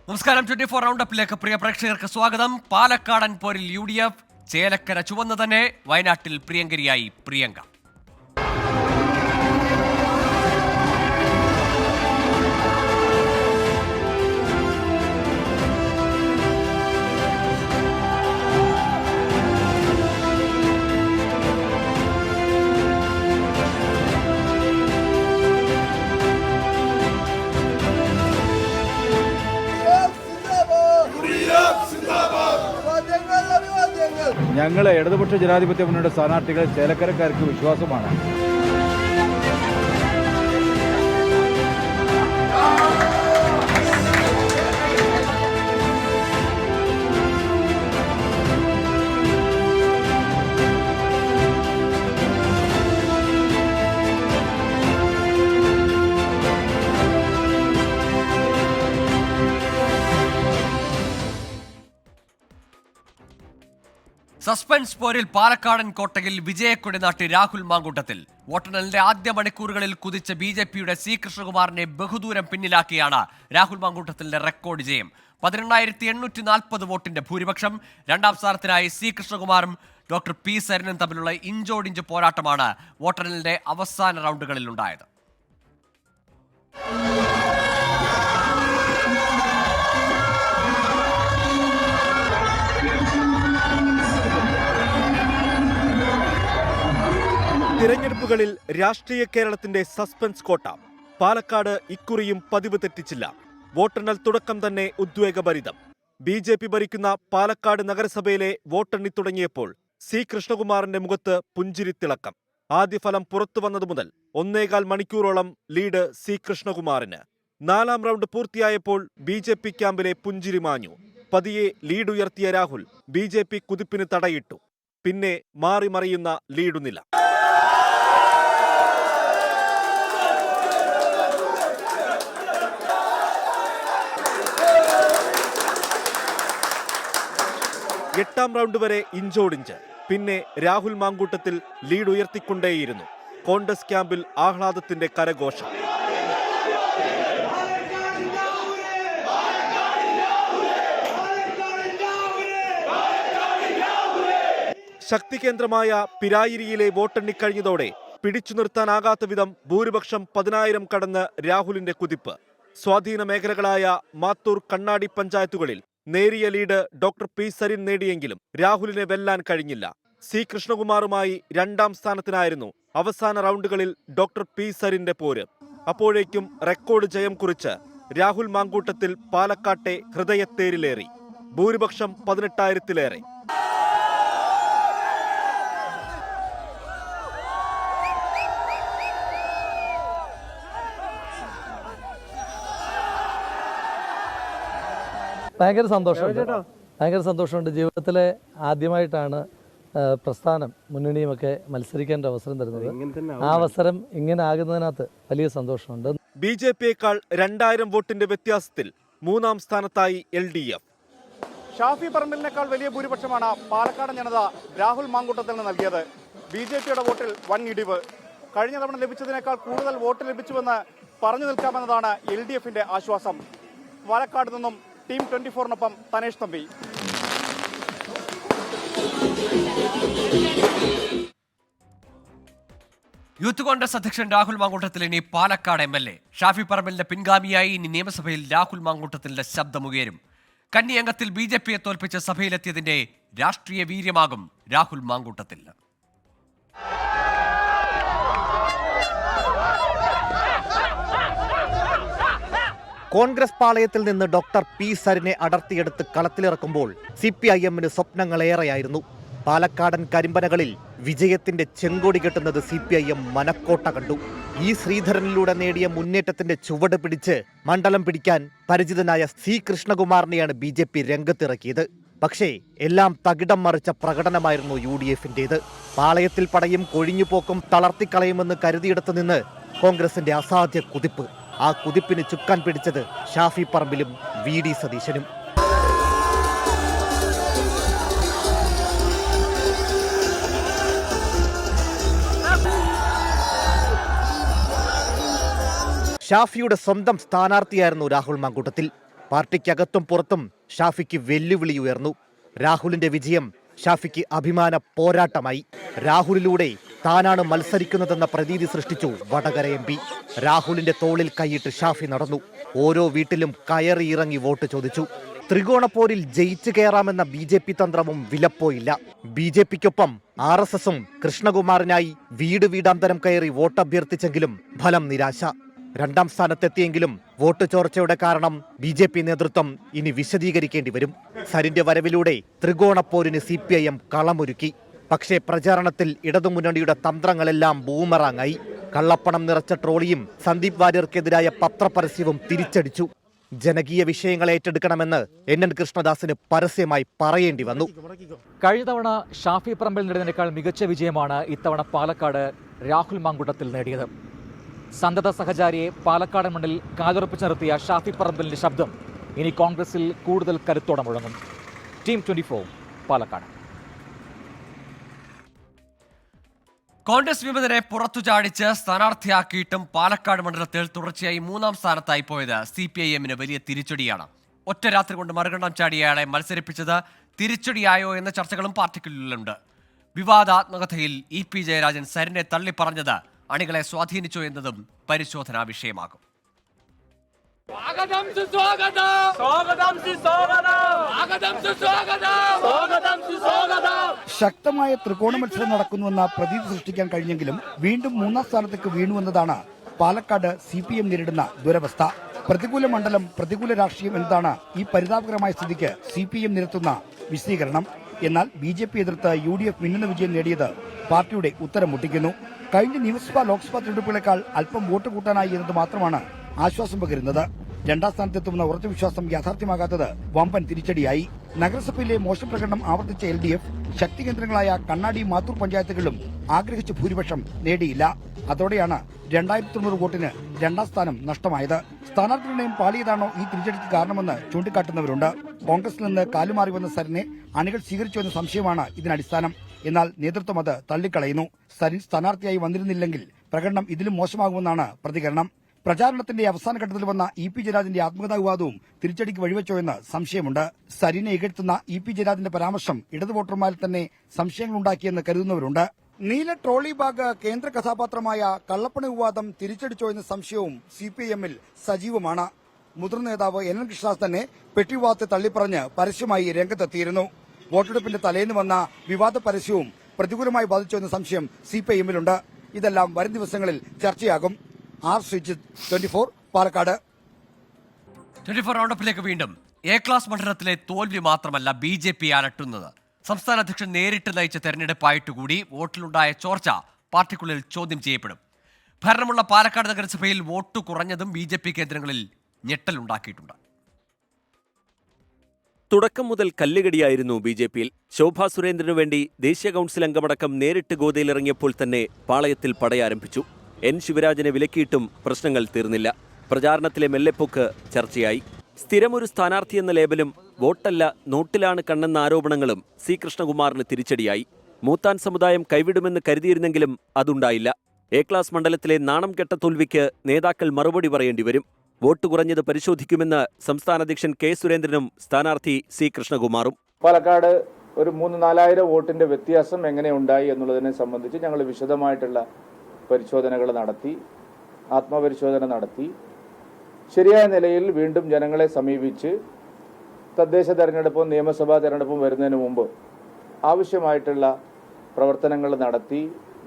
നമസ്കാരം. 24 റൗണ്ടപ്പിലേക്ക് പ്രിയ പ്രേക്ഷകർക്ക് സ്വാഗതം. പാലക്കാടൻ പോരിൽ UDF, ചേലക്കര ചുവന്ന് തന്നെ, വയനാട്ടിൽ പ്രിയങ്കരിയായി പ്രിയങ്ക. ഞങ്ങൾ ഇടതുപക്ഷ ജനാധിപത്യ മുന്നണിയുടെ സ്ഥാനാർത്ഥികൾ ചേലക്കരക്കാർക്ക് വിശ്വാസമാണ്. സസ്പെൻസ് പോരിൽ പാലക്കാടൻ കോട്ടയിൽ വിജയക്കൊടി നാട്ടി രാഹുൽ മാങ്കൂട്ടത്തിൽ. വോട്ടെണ്ണലിന്റെ ആദ്യ മണിക്കൂറുകളിൽ കുതിച്ച BJPയുടെ C കൃഷ്ണകുമാറിനെ ബഹുദൂരം പിന്നിലാക്കിയാണ് രാഹുൽ മാങ്കൂട്ടത്തിന്റെ റെക്കോർഡ് ജയം. 18,840 വോട്ടിന്റെ ഭൂരിപക്ഷം. രണ്ടാം സ്ഥാനത്തിനായി C കൃഷ്ണകുമാറും ഡോക്ടർ P സരിനും തമ്മിലുള്ള ഇഞ്ചോടിഞ്ച് പോരാട്ടമാണ് വോട്ടെണ്ണലിന്റെ അവസാന റൗണ്ടുകളിൽ ഉണ്ടായത്. തിരഞ്ഞെടുപ്പുകളിൽ രാഷ്ട്രീയ കേരളത്തിന്റെ സസ്പെൻസ് കോട്ട. പാലക്കാട് ഇക്കുറിയും പതിവ് തെറ്റിച്ചില്ല. വോട്ടെണ്ണൽ തുടക്കം തന്നെ ഉദ്വേഗഭരിതം. BJP ഭരിക്കുന്ന പാലക്കാട് നഗരസഭയിലെ വോട്ടെണ്ണി തുടങ്ങിയപ്പോൾ C കൃഷ്ണകുമാറിന്റെ മുഖത്ത് പുഞ്ചിരിത്തിളക്കം. ആദ്യ ഫലം പുറത്തു വന്നതു മുതൽ 1.25 മണിക്കൂറോളം ലീഡ് C കൃഷ്ണകുമാറിന്. 4ാം റൗണ്ട് പൂർത്തിയായപ്പോൾ BJP ക്യാമ്പിലെ പുഞ്ചിരി മാഞ്ഞു. പതിയെ ലീഡ് ഉയർത്തിയ രാഹുൽ BJP കുതിപ്പിന് തടയിട്ടു. പിന്നെ മാറി മറിയുന്ന ലീഡുനില. എട്ടാം റൗണ്ട് വരെ ഇഞ്ചോടിഞ്ച്. പിന്നെ രാഹുൽ മാങ്കൂട്ടത്തിൽ ലീഡ് ഉയർത്തിക്കൊണ്ടേയിരുന്നു. കോൺഗ്രസ് ക്യാമ്പിൽ ആഹ്ലാദത്തിന്റെ കരഘോഷം. ശക്തി കേന്ദ്രമായ പിരായിരിയിലെ വോട്ടെണ്ണിക്കഴിഞ്ഞതോടെ പിടിച്ചു നിർത്താനാകാത്ത വിധം ഭൂരിപക്ഷം 10,000 കടന്ന് രാഹുലിന്റെ കുതിപ്പ്. സ്വാധീന മേഖലകളായ മാത്തൂർ, കണ്ണാടി പഞ്ചായത്തുകളിൽ നേരിയ ലീഡ് ഡോക്ടർ P സരിൻ നേടിയെങ്കിലും രാഹുലിനെ വെല്ലാൻ കഴിഞ്ഞില്ല. C കൃഷ്ണകുമാറുമായി രണ്ടാം സ്ഥാനത്തിനായിരുന്നു അവസാന റൗണ്ടുകളിൽ ഡോക്ടർ P സരിന്റെ പോര്. അപ്പോഴേക്കും റെക്കോർഡ് ജയം കുറിച്ച് രാഹുൽ മാങ്കൂട്ടത്തിൽ പാലക്കാട്ടെ ഹൃദയത്തേരിലേറി. ഭൂരിപക്ഷം 18,000-ലേറെ. ഭയങ്കര സന്തോഷമുണ്ട്. ജീവിതത്തിലെ ആദ്യമായിട്ടാണ് പ്രസ്ഥാനം മുന്നണിയുമൊക്കെ മത്സരിക്കാൻ ഒരു അവസരം തരുന്നത്. ആ അവസരം ഇങ്ങനെ ആകുന്നതിനകത്ത് വലിയ സന്തോഷമുണ്ട്. BJPയേക്കാൾ 2,000 വോട്ടിന്റെ വ്യത്യാസത്തിൽ 3ാം സ്ഥാനത്തായി LDF. ഷാഫി പറമ്പലിനേക്കാൾ വലിയ ഭൂരിപക്ഷമാണ് പാലക്കാടൻ ജനത രാഹുൽ മാങ്കൂട്ടത്തിന് നൽകിയത്. BJPയുടെ വോട്ടിൽ വൻ ഇടിവ്. കഴിഞ്ഞ തവണ ലഭിച്ചതിനേക്കാൾ കൂടുതൽ വോട്ട് ലഭിച്ചുവെന്ന് പറഞ്ഞു നിൽക്കാമെന്നതാണ് LDFന്റെ ആശ്വാസം. പാലക്കാട് നിന്നും ടീം 24-നൊപ്പം തനേഷ് തമ്പി. യൂത്ത് കോൺഗ്രസ് അധ്യക്ഷൻ രാഹുൽ മാങ്കൂട്ടത്തിൽ ഇനി പാലക്കാട് MLA. ഷാഫി പറമ്പലിന്റെ പിൻഗാമിയായി ഇനി നിയമസഭയിൽ രാഹുൽ മാങ്കൂട്ടത്തിന്റെ ശബ്ദമുയരും. കന്നി അംഗത്തിൽ BJPയെ തോൽപ്പിച്ച് സഭയിലെത്തിയതിന്റെ രാഷ്ട്രീയ വീര്യമാകും രാഹുൽ മാങ്കൂട്ടത്തിൽ. കോൺഗ്രസ് പാളയത്തിൽ നിന്ന് ഡോക്ടർ P സരിനെ അടർത്തിയെടുത്ത് കളത്തിലിറക്കുമ്പോൾ CPIM-ന് സ്വപ്നങ്ങളേറെയായിരുന്നു. പാലക്കാടൻ കരിമ്പനകളിൽ വിജയത്തിന്റെ ചെങ്കൊടി കെട്ടുന്നത് CPIM മനക്കോട്ട കണ്ടു. ഈ ശ്രീധരനിലൂടെ നേടിയ മുന്നേറ്റത്തിന്റെ ചുവട് പിടിച്ച് മണ്ഡലം പിടിക്കാൻ പരിചിതനായ C കൃഷ്ണകുമാറിനെയാണ് BJP രംഗത്തിറക്കിയത്. പക്ഷേ എല്ലാം തകിടം മറിച്ച പ്രകടനമായിരുന്നു UDF-ന്റേത്. പാളയത്തിൽ പടയും കൊഴിഞ്ഞുപോക്കും തളർത്തിക്കളയുമെന്ന് കരുതിയിടത്തു നിന്ന് കോൺഗ്രസിന്റെ അസാധ്യ കുതിപ്പ്. ആ കുതിപ്പിന് ചുക്കാൻ പിടിച്ചത് ഷാഫി പറമ്പിലും VD സതീശനും. ഷാഫിയുടെ സ്വന്തം സ്ഥാനാർത്ഥിയായിരുന്നു രാഹുൽ മാങ്കൂട്ടത്തിൽ. പാർട്ടിക്കകത്തും പുറത്തും ഷാഫിക്ക് വെല്ലുവിളി ഉയർന്നു. രാഹുലിന്റെ വിജയം ഷാഫിക്ക് അഭിമാന പോരാട്ടമായി. രാഹുലിലൂടെ താനാണ് മത്സരിക്കുന്നതെന്ന പ്രതീതി സൃഷ്ടിച്ചു വടകര MP. രാഹുലിന്റെ തോളിൽ കൈയിട്ട് ഷാഫി നടന്നു. ഓരോ വീട്ടിലും കയറിയിറങ്ങി വോട്ട് ചോദിച്ചു. ത്രികോണപ്പോരിൽ ജയിച്ചു കയറാമെന്ന BJP തന്ത്രവും വിലപ്പോയില്ല. BJPക്കൊപ്പം RSSും കൃഷ്ണകുമാറിനായി വീട് വീടാന്തരം കയറി വോട്ട് അഭ്യർത്ഥിച്ചെങ്കിലും ഫലം നിരാശ. രണ്ടാം സ്ഥാനത്തെത്തിയെങ്കിലും വോട്ട് ചോർച്ചയുടെ കാരണം BJP നേതൃത്വം ഇനി വിശദീകരിക്കേണ്ടി വരും. സരിന്റെ വരവിലൂടെ ത്രികോണപ്പോരിന് CPIM കളമൊരുക്കി. പക്ഷേ പ്രചാരണത്തിൽ ഇടതുമുന്നണിയുടെ തന്ത്രങ്ങളെല്ലാം ബൂമറാങ്ങായി. കള്ളപ്പണം നിറച്ച ട്രോളിയും സന്ദീപ് വാര്യർക്കെതിരായ പത്രപരസ്യവും തിരിച്ചടിച്ചു. ജനകീയ വിഷയങ്ങൾ ഏറ്റെടുക്കണമെന്ന് NN കൃഷ്ണദാസിന് പരസ്യമായി പറയേണ്ടി വന്നു. കഴിഞ്ഞ തവണ ഷാഫി പറമ്പിൽ നേടിയതിനേക്കാൾ മികച്ച വിജയമാണ് ഇത്തവണ പാലക്കാട് രാഹുൽ മാങ്കൂട്ടത്തിൽ നേടിയത്. സന്തത സഹചാരിയെ പാലക്കാട് മണ്ണിൽ കാലുറപ്പിച്ച് നിർത്തിയ ഷാഫി പറമ്പിലിന്റെ ശബ്ദം ഇനി കോൺഗ്രസിൽ കൂടുതൽ കരുത്തോടെ മുഴങ്ങും. ടീം 24 പാലക്കാട്. കോൺഗ്രസ് വിമതരെ പുറത്തു ചാടിച്ച് സ്ഥാനാർത്ഥിയാക്കിയിട്ടും പാലക്കാട് മണ്ഡലത്തിൽ തുടർച്ചയായി 3ാം സ്ഥാനത്തായി പോയത് CPIMന് വലിയ തിരിച്ചടിയാണ്. ഒറ്റ രാത്രി കൊണ്ട് മറുകണ്ഠം ചാടിയ അയാളെ മത്സരിപ്പിച്ചത് തിരിച്ചടിയായോ എന്ന ചർച്ചകളും പാർട്ടിക്കുള്ളിലുണ്ട്. വിവാദാത്മകതയിൽ EP ജയരാജൻ സരിനെ തള്ളിപ്പറഞ്ഞത് അണികളെ സ്വാധീനിച്ചോ എന്നതും പരിശോധനാ വിഷയമാകും. ശക്തമായ ത്രികോണ മത്സരം നടക്കുന്നുവെന്ന പ്രതീതി സൃഷ്ടിക്കാൻ കഴിഞ്ഞെങ്കിലും വീണ്ടും 3ാം സ്ഥാനത്തേക്ക് വീണുവെന്നതാണ് പാലക്കാട് CPM നേരിടുന്ന ദുരവസ്ഥ. പ്രതികൂല മണ്ഡലം, പ്രതികൂല രാഷ്ട്രീയം എന്നതാണ് ഈ പരിതാപകരമായ സ്ഥിതിക്ക് CPM നിരത്തുന്ന വിശദീകരണം. എന്നാൽ BJP എതിർത്ത് UDF മിന്നുന്ന വിജയം നേടിയത് പാർട്ടിയുടെ ഉത്തരം മുട്ടിക്കുന്നു. കഴിഞ്ഞ നിയമസഭാ ലോക്സഭാ തെരഞ്ഞെടുപ്പുകളെക്കാൾ അല്പം വോട്ട് കൂട്ടാനായി എന്നത് മാത്രമാണ് ആശ്വാസം പകരുന്നത്. 2ാം സ്ഥാനത്തെത്തുമെന്ന ഉറച്ച വിശ്വാസം യാഥാർത്ഥ്യമാകാത്തത് വമ്പൻ തിരിച്ചടിയായി. നഗരസഭയിലെ മോശം പ്രകടനം ആവർത്തിച്ച LDF ശക്തി കേന്ദ്രങ്ങളായ കണ്ണാടി, മാത്തൂർ പഞ്ചായത്തുകളിലും ആഗ്രഹിച്ച ഭൂരിപക്ഷം നേടിയില്ല. അതോടെയാണ് 2900 വോട്ടിന് 2ാം സ്ഥാനം നഷ്ടമായത്. സ്ഥാനാർത്ഥി നിർണയം പാളിയതാണോ ഈ തിരിച്ചടിക്ക് കാരണമെന്ന് ചൂണ്ടിക്കാട്ടുന്നവരുണ്ട്. കോൺഗ്രസിൽ നിന്ന് കാലുമാറി വന്ന സരിനെ അണികൾ സ്വീകരിച്ചുവെന്ന സംശയമാണ് ഇതിനടിസ്ഥാനം. എന്നാൽ നേതൃത്വം അത് തള്ളിക്കളയുന്നു. സരിൻ സ്ഥാനാർത്ഥിയായി വന്നിരുന്നില്ലെങ്കിൽ പ്രകടനം ഇതിലും മോശമാകുമെന്നാണ് പ്രതികരണം. പ്രചാരണത്തിന്റെ അവസാന ഘട്ടത്തിൽ വന്ന EP ജയരാജന്റെ ആത്മകഥാ വിവാദവും തിരിച്ചടിക്ക് വഴിവെച്ചോ എന്ന് സംശയമുണ്ട്. സരിനെ ഇകഴ്ത്തുന്ന EP ജയരാജന്റെ പരാമർശം ഇടതു വോട്ടർമാരിൽ തന്നെ സംശയങ്ങളുണ്ടാക്കിയെന്ന് കരുതുന്നവരുണ്ട്. നീല ട്രോളി ബാഗ് കേന്ദ്ര കഥാപാത്രമായ കള്ളപ്പണ വിവാദം തിരിച്ചടിച്ചോ എന്ന സംശയവും CPIMൽ സജീവമാണ്. മുതിർന്ന നേതാവ് NN കൃഷ്ണദാസ് തന്നെ പെട്ടി വിവാദത്തെ തള്ളിപ്പറഞ്ഞ് പരസ്യമായി രംഗത്തെത്തിയിരുന്നു. വോട്ടെടുപ്പിന്റെ തലേന്ന് വന്ന വിവാദ പരസ്യവും പ്രതികൂലമായി ബാധിച്ചോ എന്ന സംശയം CPIMലുണ്ട്. ഇതെല്ലാം വരും ദിവസങ്ങളിൽ ചർച്ചയാകും. R. ശ്രീജിത്ത്, 24 പാലക്കാട്. 24 റൗണ്ടപ്പിലേക്ക് വീണ്ടും. A ക്ലാസ് മണ്ഡലത്തിലെ തോൽവി മാത്രമല്ല BJP അലട്ടുന്നത്. സംസ്ഥാന അധ്യക്ഷൻ നേരിട്ട് നയിച്ച തെരഞ്ഞെടുപ്പായിട്ടുകൂടി വോട്ടിലുണ്ടായ ചോർച്ച പാർട്ടിക്കുള്ളിൽ ചോദ്യം ചെയ്യപ്പെടും. ഭരണമുള്ള പാലക്കാട് നഗരസഭയിൽ വോട്ട് കുറഞ്ഞതും BJP കേന്ദ്രങ്ങളിൽ ഞെട്ടലുണ്ടാക്കിയിട്ടുണ്ട്. തുടക്കം മുതൽ കല്ലുകടിയായിരുന്നു BJPയിൽ. ശോഭാ സുരേന്ദ്രനു വേണ്ടി ദേശീയ കൗൺസിൽ അംഗമടക്കം നേരിട്ട് ഗോതയിലിറങ്ങിയപ്പോൾ തന്നെ പാളയത്തിൽ പടയാരംഭിച്ചു. N. ശിവരാജനെ വിലക്കിയിട്ടും പ്രശ്നങ്ങൾ തീർന്നില്ല. പ്രചാരണത്തിലെ മെല്ലെപ്പൊക്ക് ചർച്ചയായി. സ്ഥിരമൊരു സ്ഥാനാർത്ഥിയെന്ന ലേബലും വോട്ടല്ല നോട്ടിലാണ് കണ്ണെന്ന ആരോപണങ്ങളും C. കൃഷ്ണകുമാറിന് തിരിച്ചടിയായി. മൂത്താൻ സമുദായം കൈവിടുമെന്ന് കരുതിയിരുന്നെങ്കിലും അതുണ്ടായില്ല. A ക്ലാസ് മണ്ഡലത്തിലെ നാണം കെട്ട തോൽവിക്ക് നേതാക്കൾ മറുപടി പറയേണ്ടി വരും. വോട്ട് കുറഞ്ഞത് പരിശോധിക്കുമെന്ന് സംസ്ഥാന അധ്യക്ഷൻ K. സുരേന്ദ്രനും സ്ഥാനാർത്ഥി C. കൃഷ്ണകുമാറും. പാലക്കാട് ഒരു 3,000-4,000 വോട്ടിന്റെ വ്യത്യാസം എങ്ങനെ ഉണ്ടായി എന്നുള്ളതിനെ സംബന്ധിച്ച് ഞങ്ങൾ വിശദമായിട്ടുള്ള പരിശോധനകൾ നടത്തി, ആത്മപരിശോധന നടത്തി, ശരിയായ നിലയിൽ വീണ്ടും ജനങ്ങളെ സമീപിച്ച് തദ്ദേശ തെരഞ്ഞെടുപ്പും നിയമസഭാ തെരഞ്ഞെടുപ്പും വരുന്നതിന് മുമ്പ് ആവശ്യമായിട്ടുള്ള പ്രവർത്തനങ്ങൾ നടത്തി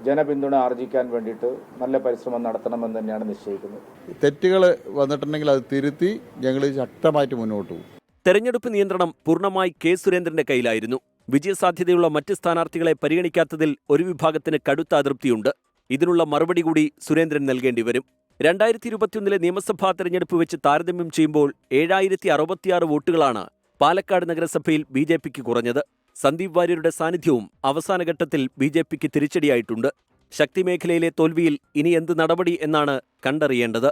ജനപിന്തുണ ആർജിക്കാൻ വേണ്ടിയിട്ട് നല്ല പരിശ്രമം നടത്തണമെന്ന് തന്നെയാണ് നിശ്ചയിക്കുന്നത്. തെറ്റുകൾ വന്നിട്ടുണ്ടെങ്കിൽ അത് തിരുത്തി ഞങ്ങൾ ശക്തമായിട്ട് മുന്നോട്ട് പോകും. തെരഞ്ഞെടുപ്പ് നിയന്ത്രണം പൂർണ്ണമായി K. സുരേന്ദ്രന്റെ കയ്യിലായിരുന്നു. വിജയസാധ്യതയുള്ള മറ്റ് സ്ഥാനാർത്ഥികളെ പരിഗണിക്കാത്തതിൽ ഒരു വിഭാഗത്തിന് കടുത്ത അതൃപ്തിയുണ്ട്. ഇതിനുള്ള മറുപടി കൂടി സുരേന്ദ്രൻ നൽകേണ്ടി വരും. 2021 നിയമസഭാ തെരഞ്ഞെടുപ്പ് വെച്ച് താരതമ്യം ചെയ്യുമ്പോൾ 7066 വോട്ടുകളാണ് പാലക്കാട് നഗരസഭയിൽ BJPക്ക് കുറഞ്ഞത്. സന്ദീപ് വാര്യരുടെ സാന്നിധ്യവും അവസാനഘട്ടത്തിൽ BJPക്ക് തിരിച്ചടിയായിട്ടുണ്ട്. ശക്തി മേഖലയിലെ തോൽവിയിൽ ഇനി എന്ത് നടപടി എന്നാണ് കണ്ടറിയേണ്ടത്.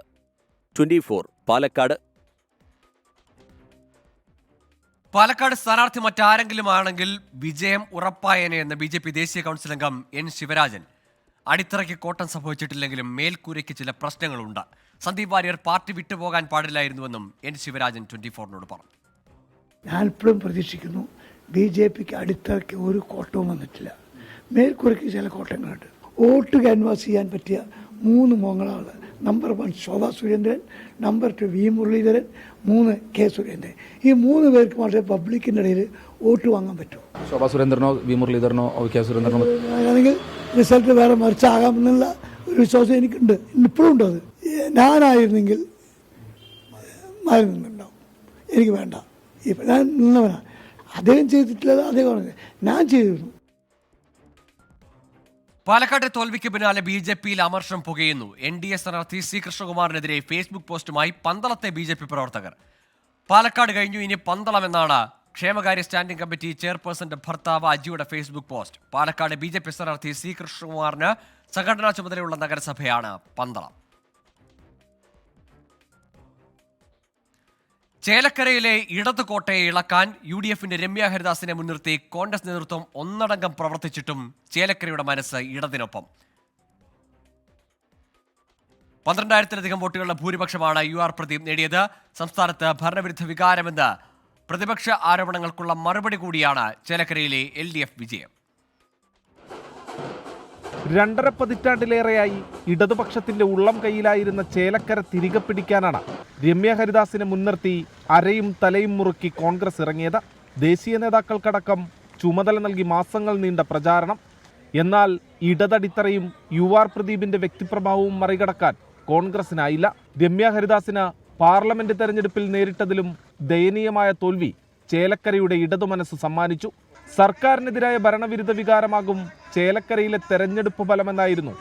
24 പാലക്കാട്. പാലക്കാട് സ്ഥാനാർത്ഥി മറ്റാരെങ്കിലും ആണെങ്കിൽ വിജയം ഉറപ്പായേനെ എന്ന് BJP ദേശീയ കൗൺസിൽ അംഗം N. ശിവരാജൻ. അടിത്തറയ്ക്ക് കോട്ടം സംഭവിച്ചിട്ടില്ലെങ്കിലും മേൽക്കൂരയ്ക്ക് ചില പ്രശ്നങ്ങളുണ്ട്. സന്ദീപ് വാര്യർ പാർട്ടി വിട്ടുപോകാൻ പാടില്ലായിരുന്നുവെന്നും എൻ ശിവരാജൻ 24-നോട് പറഞ്ഞു. ഞാനിപ്പോഴും പ്രതീക്ഷിക്കുന്നു BJPക്ക് അടിത്തറയ്ക്ക് ഒരു കോട്ടവും വന്നിട്ടില്ല. മേൽക്കുറയ്ക്ക് ചില കോട്ടങ്ങളുണ്ട്. വോട്ട് ക്യാൻവാസ് ചെയ്യാൻ പറ്റിയ 3 മുഖങ്ങളാണ്. Number 1 Shobha Surendran, number 2 V Muraleedharan, 3 K Surendran. ഈ 3 പേർക്ക് മാത്രമേ പബ്ലിക്കിൻ്റെ ഇടയിൽ വോട്ട് വാങ്ങാൻ പറ്റൂ. ശോഭാ സുരേന്ദ്രനോ വി മുരളീധരനോ കെ സുരേന്ദ്രനോ അല്ലെങ്കിൽ റിസൾട്ട് വേറെ മറിച്ചാകാമെന്നുള്ള ഒരു വിശ്വാസം എനിക്കുണ്ട്. ഇപ്പോഴും ഉണ്ട്. അത് ഞാനായിരുന്നെങ്കിൽ മാറി നിന്നുണ്ടാവും. എനിക്ക് വേണ്ട. ഇപ്പം ഞാൻ നിന്നവനാണ്. അദ്ദേഹം ചെയ്തിട്ടില്ല, അദ്ദേഹം ഞാൻ ചെയ്തിരുന്നു. പാലക്കാട്ടെ തോൽവിക്ക് പിന്നാലെ BJPയിൽ അമർഷം പുകയുന്നു. NDA സ്ഥാനാർത്ഥി C കൃഷ്ണകുമാറിനെതിരെ ഫേസ്ബുക്ക് പോസ്റ്റുമായി പന്തളത്തെ BJP പ്രവർത്തകർ. പാലക്കാട് കഴിഞ്ഞു, ഇനി പന്തളം എന്നാണ് ക്ഷേമകാര്യ സ്റ്റാൻഡിംഗ് കമ്മിറ്റി ചെയർപേഴ്സന്റെ ഭർത്താവ് അജിയുടെ ഫേസ്ബുക്ക് പോസ്റ്റ്. പാലക്കാട് BJP സ്ഥാനാർത്ഥി C കൃഷ്ണകുമാറിന് സംഘടനാ ചുമതലയുള്ള നഗരസഭയാണ് പന്തളം. ചേലക്കരയിലെ ഇടതു കോട്ടയെ ഇളക്കാൻ UDFന്റെ രമ്യ ഹരിദാസിനെ മുൻനിർത്തി കോൺഗ്രസ് നേതൃത്വം ഒന്നടങ്കം പ്രവർത്തിച്ചിട്ടും ചേലക്കരയുടെ മനസ്സ് ഇടതിനൊപ്പം. 12,000-ലധികം വോട്ടുകളുടെ ഭൂരിപക്ഷമാണ് UR പ്രദീപ് നേടിയത്. സംസ്ഥാനത്ത് ഭരണവിരുദ്ധ വികാരമെന്ന് പ്രതിപക്ഷ ആരോപണങ്ങൾക്കുള്ള മറുപടി കൂടിയാണ് ചേലക്കരയിലെ LDF വിജയം. 2.5 പതിറ്റാണ്ടിലേറെയായി ഇടതുപക്ഷത്തിന്റെ ഉള്ളം കൈയിലായിരുന്ന ചേലക്കര തിരികെ പിടിക്കാനാണ് രമ്യ ഹരിദാസിനെ മുൻനിർത്തി അരയും തലയും മുറുക്കി കോൺഗ്രസ് ഇറങ്ങിയത്. ദേശീയ നേതാക്കൾക്കടക്കം ചുമതല നൽകി മാസങ്ങൾ നീണ്ട പ്രചാരണം. എന്നാൽ ഇടതടിത്തറയും UR പ്രദീപിന്റെ വ്യക്തിപ്രഭാവവും മറികടക്കാൻ കോൺഗ്രസിനായില്ല. രമ്യ ഹരിദാസിന് പാർലമെന്റ് തെരഞ്ഞെടുപ്പിൽ നേരിട്ടതിലും ദയനീയമായ തോൽവി ചേലക്കരയുടെ ഇടതു മനസ്സ് സമ്മാനിച്ചു. സർക്കാരിനെതിരായ ഭരണവിരുദ്ധ വികാരമാകും ചേലക്കരയിലെ തെരഞ്ഞെടുപ്പ് ഫലമെന്നായിരുന്നു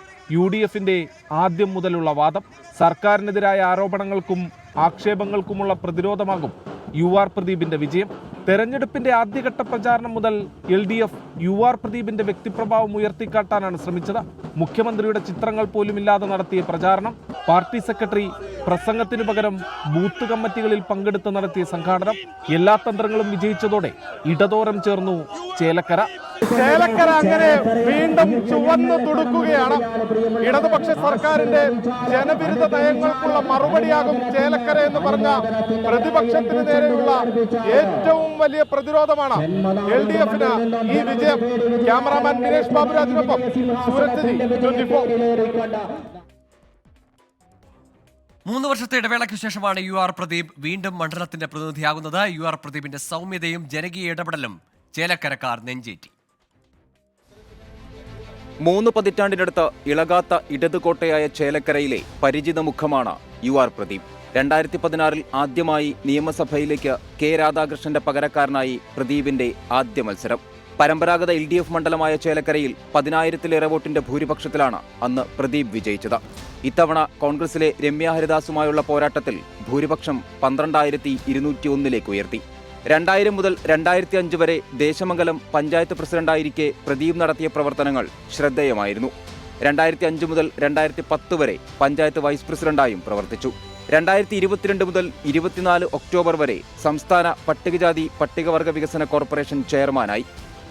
UDFന്റെ ആദ്യം മുതലുള്ള വാദം. സർക്കാരിനെതിരായ ആരോപണങ്ങൾക്കും ആക്ഷേപങ്ങൾക്കുമുള്ള പ്രതിരോധമാകും UR പ്രദീപിന്റെ വിജയം. തെരഞ്ഞെടുപ്പിന്റെ ആദ്യഘട്ട പ്രചാരണം മുതൽ LDF UR പ്രദീപിന്റെ വ്യക്തിപ്രഭാവം ഉയർത്തിക്കാട്ടാനാണ് ശ്രമിച്ചത്. മുഖ്യമന്ത്രിയുടെ ചിത്രങ്ങൾ പോലുമില്ലാതെ നടത്തിയ പ്രചാരണം, പാർട്ടി സെക്രട്ടറി പ്രസംഗത്തിനു പകരം ബൂത്ത് കമ്മിറ്റികളിൽ പങ്കെടുത്ത് നടത്തിയ സംഘാടനം, എല്ലാ തന്ത്രങ്ങളും വിജയിച്ചതോടെ ഇടതോരം ചേർന്നു ചേലക്കര. ചേലക്കര അങ്ങനെ വീണ്ടും ചുവന്നു തുടുക്കുകയാണ്. ഇടതുപക്ഷ സർക്കാരിന്റെ ജനവിരുദ്ധ നയങ്ങൾക്കുള്ള മറുപടിയാകും ചേലക്കര എന്ന് പറഞ്ഞ പ്രതിപക്ഷത്തിന് നേരെയുള്ള ഏറ്റവും വലിയ പ്രതിരോധമാണ് LDFന് ഈ വിജയം. ക്യാമറാമാൻ ദിനേഷ് ബാബുരാജിനൊപ്പം സൂരജ് 24. 3 വർഷത്തെ ഇടവേളയ്ക്ക് ശേഷമാണ് UR പ്രദീപ് വീണ്ടും മണ്ഡലത്തിന്റെ പ്രതിനിധിയാകുന്നത്. UR പ്രദീപിന്റെ സൗമ്യതയും ജനകീയ ഇടപെടലും ചേലക്കരക്കാർ നെഞ്ചേറ്റി. 3 പതിറ്റാണ്ടിനടുത്ത് ഇളകാത്ത ഇടതുകോട്ടയായ ചേലക്കരയിലെ പരിചിത മുഖമാണ് UR പ്രദീപ്. 2016 ആദ്യമായി നിയമസഭയിലേക്ക് K രാധാകൃഷ്ണന്റെ പകരക്കാരനായി പ്രദീപിന്റെ ആദ്യ മത്സരം. പരമ്പരാഗത LDF മണ്ഡലമായ ചേലക്കരയിൽ 10,000-ലേറെ വോട്ടിന്റെ ഭൂരിപക്ഷത്തിലാണ് അന്ന് പ്രദീപ് വിജയിച്ചത്. ഇത്തവണ കോൺഗ്രസിലെ രമ്യ ഹരിദാസുമായുള്ള പോരാട്ടത്തിൽ ഭൂരിപക്ഷം 12,201 ഉയർത്തി. 2000 മുതൽ 2005 വരെ ദേശമംഗലം പഞ്ചായത്ത് പ്രസിഡന്റായിരിക്കെ പ്രദീപ് നടത്തിയ പ്രവർത്തനങ്ങൾ ശ്രദ്ധേയമായിരുന്നു. 2005 മുതൽ 2010 വരെ പഞ്ചായത്ത് വൈസ് പ്രസിഡന്റായും പ്രവർത്തിച്ചു. 2022 മുതൽ 24 ഒക്ടോബർ വരെ സംസ്ഥാന പട്ടികജാതി പട്ടികവർഗ വികസന കോർപ്പറേഷൻ ചെയർമാനായി.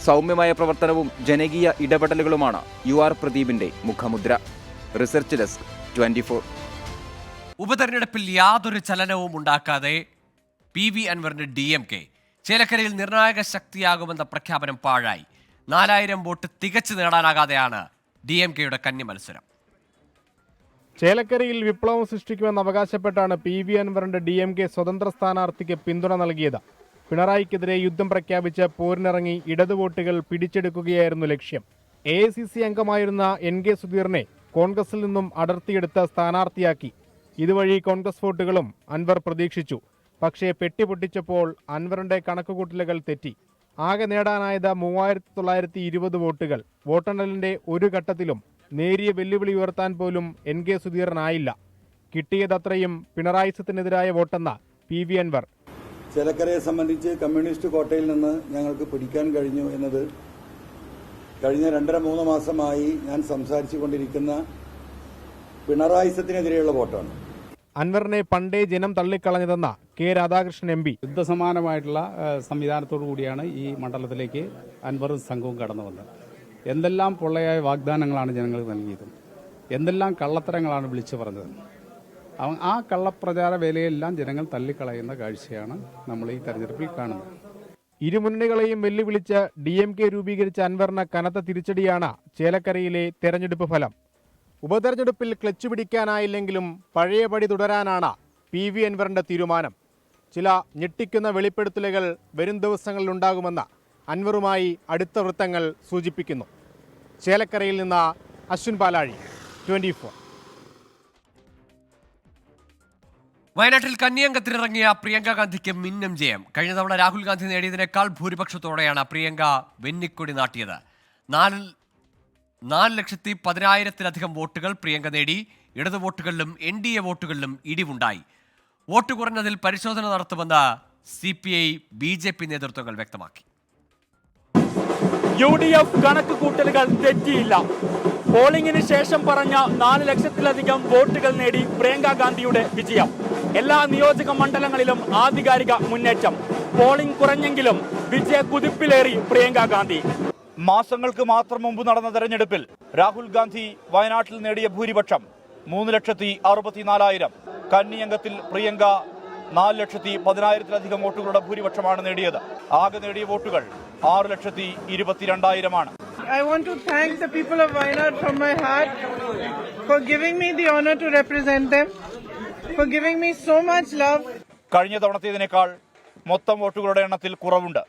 സൗമ്യമായ പ്രവർത്തനവും ജനകീയ ഇടപെടലുകളുമാണ് UR പ്രദീപിന്റെ മുഖമുദ്ര. Research desk 24. ഉപതെരഞ്ഞെടുപ്പിൽ യാതൊരു ചലനവും ഉണ്ടാക്കാതെ PV അൻവറിന്റെ DMK ചേലക്കരയിൽ നിർണായക ശക്തിയാകുമെന്ന പ്രഖ്യാപനം പാഴായി. 4,000 വോട്ട് തികച്ചു നേടാനാകാതെയാണ് DMKയുടെ കന്നി മത്സരം. ചേലക്കരയിൽ വിപ്ലവം സൃഷ്ടിക്കുമെന്ന് അവകാശപ്പെട്ടാണ് PV അൻവറിന്റെ DMK സ്വതന്ത്ര സ്ഥാനാർത്ഥിക്ക് പിന്തുണ നൽകിയത്. പിണറായിക്കെതിരെ യുദ്ധം പ്രഖ്യാപിച്ച് പോരിനിറങ്ങി ഇടതു വോട്ടുകൾ പിടിച്ചെടുക്കുകയായിരുന്നു ലക്ഷ്യം. AICC അംഗമായിരുന്ന NK സുധീറിനെ കോൺഗ്രസിൽ നിന്നും അടർത്തിയെടുത്ത് സ്ഥാനാർത്ഥിയാക്കി. ഇതുവഴി കോൺഗ്രസ് വോട്ടുകളും അൻവർ പ്രതീക്ഷിച്ചു. പക്ഷേ പെട്ടി പൊട്ടിച്ചപ്പോൾ അൻവറിന്റെ കണക്കുകൂട്ടലുകൾ തെറ്റി. ആകെ നേടാനായത് 3,920 വോട്ടുകൾ. വോട്ടെണ്ണലിന്റെ ഒരു ഘട്ടത്തിലും നേരിയ വെല്ലുവിളി ഉയർത്താൻ പോലും NK സുധീറിനായില്ല. കിട്ടിയതത്രയും പിണറായിസത്തിനെതിരായ വോട്ടെന്ന PV അൻവർ. ചേലക്കരയെ സംബന്ധിച്ച് കമ്മ്യൂണിസ്റ്റ് കോട്ടയിൽ നിന്ന് ഞങ്ങൾക്ക് പിടിക്കാൻ കഴിഞ്ഞു എന്നത് കഴിഞ്ഞ 2.5-3 മാസമായി ഞാൻ സംസാരിച്ചു കൊണ്ടിരിക്കുന്ന പിണറായിസത്തിനെതിരെയുള്ള വോട്ടാണ്. അൻവറിനെ പണ്ടേ ജനം തള്ളിക്കളഞ്ഞതെന്ന K രാധാകൃഷ്ണൻ MP. യുദ്ധസമാനമായിട്ടുള്ള സംവിധാനത്തോടു കൂടിയാണ് ഈ മണ്ഡലത്തിലേക്ക് അൻവറും സംഘവും കടന്നു വന്നത്. എന്തെല്ലാം പൊള്ളയായ വാഗ്ദാനങ്ങളാണ് ജനങ്ങൾക്ക് നൽകിയത്, എന്തെല്ലാം കള്ളത്തരങ്ങളാണ് വിളിച്ചു പറഞ്ഞത്. ആ കള്ളപ്രചാര വേലയെല്ലാം ജനങ്ങൾ തള്ളിക്കളയുന്ന കാഴ്ചയാണ് നമ്മൾ ഈ തെരഞ്ഞെടുപ്പിൽ കാണുന്നത്. ഇരുമുന്നണികളെയും വെല്ലുവിളിച്ച് DMK രൂപീകരിച്ച അൻവറിന് കനത്ത തിരിച്ചടിയാണ് ചേലക്കരയിലെ തെരഞ്ഞെടുപ്പ് ഫലം. ഉപതെരഞ്ഞെടുപ്പിൽ ക്ലച്ച് പിടിക്കാനായില്ലെങ്കിലും പഴയപടി തുടരാനാണ് PV അൻവറിന്റെ തീരുമാനം. ചില ഞെട്ടിക്കുന്ന വെളിപ്പെടുത്തലുകൾ വരും ദിവസങ്ങളിലുണ്ടാകുമെന്ന് അൻവറുമായി അടുത്ത വൃത്തങ്ങൾ സൂചിപ്പിക്കുന്നു. ചേലക്കരയിൽ നിന്ന് അശ്വിൻ പാലാഴി, 24. വയനാട്ടിൽ കന്നിയംഗത്തിനിറങ്ങിയ പ്രിയങ്ക ഗാന്ധിക്ക് മിന്നും ജയം. കഴിഞ്ഞ തവണ രാഹുൽ ഗാന്ധി നേടിയതിനേക്കാൾ ഭൂരിപക്ഷത്തോടെയാണ് പ്രിയങ്ക വെന്നിക്കൊടി നാട്ടിയത്. 4,10,000-ലധികം വോട്ടുകൾ പ്രിയങ്ക നേടി. ഇടതു വോട്ടുകളിലും NDA വോട്ടുകളിലും ഇടിവുണ്ടായി. വോട്ട് കുറഞ്ഞതിൽ പരിശോധന നടത്തുമെന്ന് CPI BJP നേതൃത്വങ്ങൾ വ്യക്തമാക്കി. UDF കണക്ക് കൂട്ടലുകൾ തെറ്റിയില്ല. പോളിംഗിന് ശേഷം പറഞ്ഞ 4 ലക്ഷത്തിലധികം വോട്ടുകൾ നേടി പ്രിയങ്ക ഗാന്ധിയുടെ വിജയം. എല്ലാ നിയോജക മണ്ഡലങ്ങളിലും ആധികാരിക മുന്നേറ്റം. പോളിംഗ് കുറഞ്ഞെങ്കിലും വിജയ കുതിപ്പിലേറി പ്രിയങ്ക ഗാന്ധി. മാസങ്ങൾക്ക് മാത്രം മുമ്പ് നടന്ന തെരഞ്ഞെടുപ്പിൽ രാഹുൽ ഗാന്ധി വയനാട്ടിൽ നേടിയ ഭൂരിപക്ഷം 3,64,000. കന്നിയംഗത്തിൽ പ്രിയങ്ക 4,10,000-ലധികം വോട്ടുകളുടെ ഭൂരിപക്ഷമാണ് നേടിയത്. ആകെ നേടിയ വോട്ടുകൾ 6,22,000-ആണ്. I want to thank the people of Wayanad from my heart for giving me the honor to represent them, for giving me so much love. കഴിഞ്ഞ തവണത്തേതിനേക്കാൾ മൊത്തം വോട്ടുകളുടെ എണ്ണത്തിൽ കുറവുണ്ട്.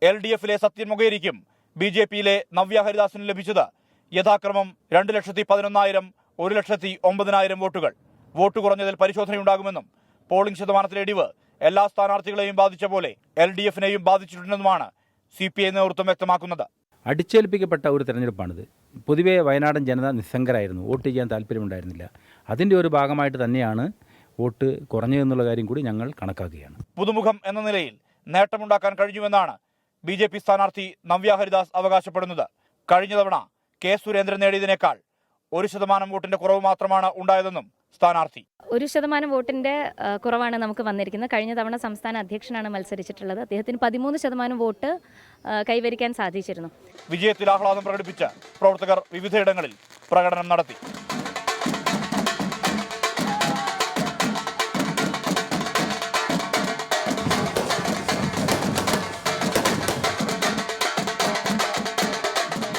LDF-ലെ സത്യൻ മൊകേരിക്കും BJP-യിലെ നവ്യ ഹരിദാസിനും ലഭിച്ചത് യഥാക്രമം 2,11,000, 1,09,000 വോട്ടുകൾ. വോട്ട് കുറഞ്ഞതിൽ പരിശോധനയുണ്ടാകുമെന്നും പോളിംഗ് ശതമാനത്തിലെ ഇടിവ് എല്ലാ സ്ഥാനാർത്ഥികളെയും ബാധിച്ച പോലെ LDF-നെയും ബാധിച്ചിട്ടുണ്ടെന്നുമാണ് CPI നേതൃത്വം വ്യക്തമാക്കുന്നത്. അടിച്ചേൽപ്പിക്കപ്പെട്ട ഒരു തെരഞ്ഞെടുപ്പാണിത്. പൊതുവേ വയനാടൻ ജനത നിസ്സംഗരായിരുന്നു, വോട്ട് ചെയ്യാൻ താല്പര്യമുണ്ടായിരുന്നില്ല. അതിൻ്റെ ഒരു ഭാഗമായിട്ട് തന്നെയാണ് വോട്ട് കുറഞ്ഞതെന്നുള്ള കാര്യം കൂടി ഞങ്ങൾ കണക്കാക്കുകയാണ്. പുതുമുഖം എന്ന നിലയിൽ നേട്ടമുണ്ടാക്കാൻ കഴിഞ്ഞുവെന്നാണ് BJP സ്ഥാനാർത്ഥി നവ്യ ഹരിദാസ് അവകാശപ്പെടുന്നത്. കഴിഞ്ഞ തവണ K. സുരേന്ദ്രൻ നേടിയതിനേക്കാൾ 1% വോട്ടിന്റെ കുറവ് മാത്രമാണ് ഉണ്ടായതെന്നും സ്ഥാനാർത്ഥി. 1% വോട്ടിന്റെ കുറവാണ് നമുക്ക് വന്നിരിക്കുന്നത്. കഴിഞ്ഞ തവണ സംസ്ഥാന അധ്യക്ഷനാണ് മത്സരിച്ചിട്ടുള്ളത്. അദ്ദേഹത്തിന് 13% വോട്ട് കൈവരിക്കാൻ സാധിച്ചിരുന്നു. വിജയത്തിൽ ആഹ്ലാദം പ്രകടിപ്പിച്ച പ്രവർത്തകർ വിവിധയിടങ്ങളിൽ പ്രകടനം നടത്തി.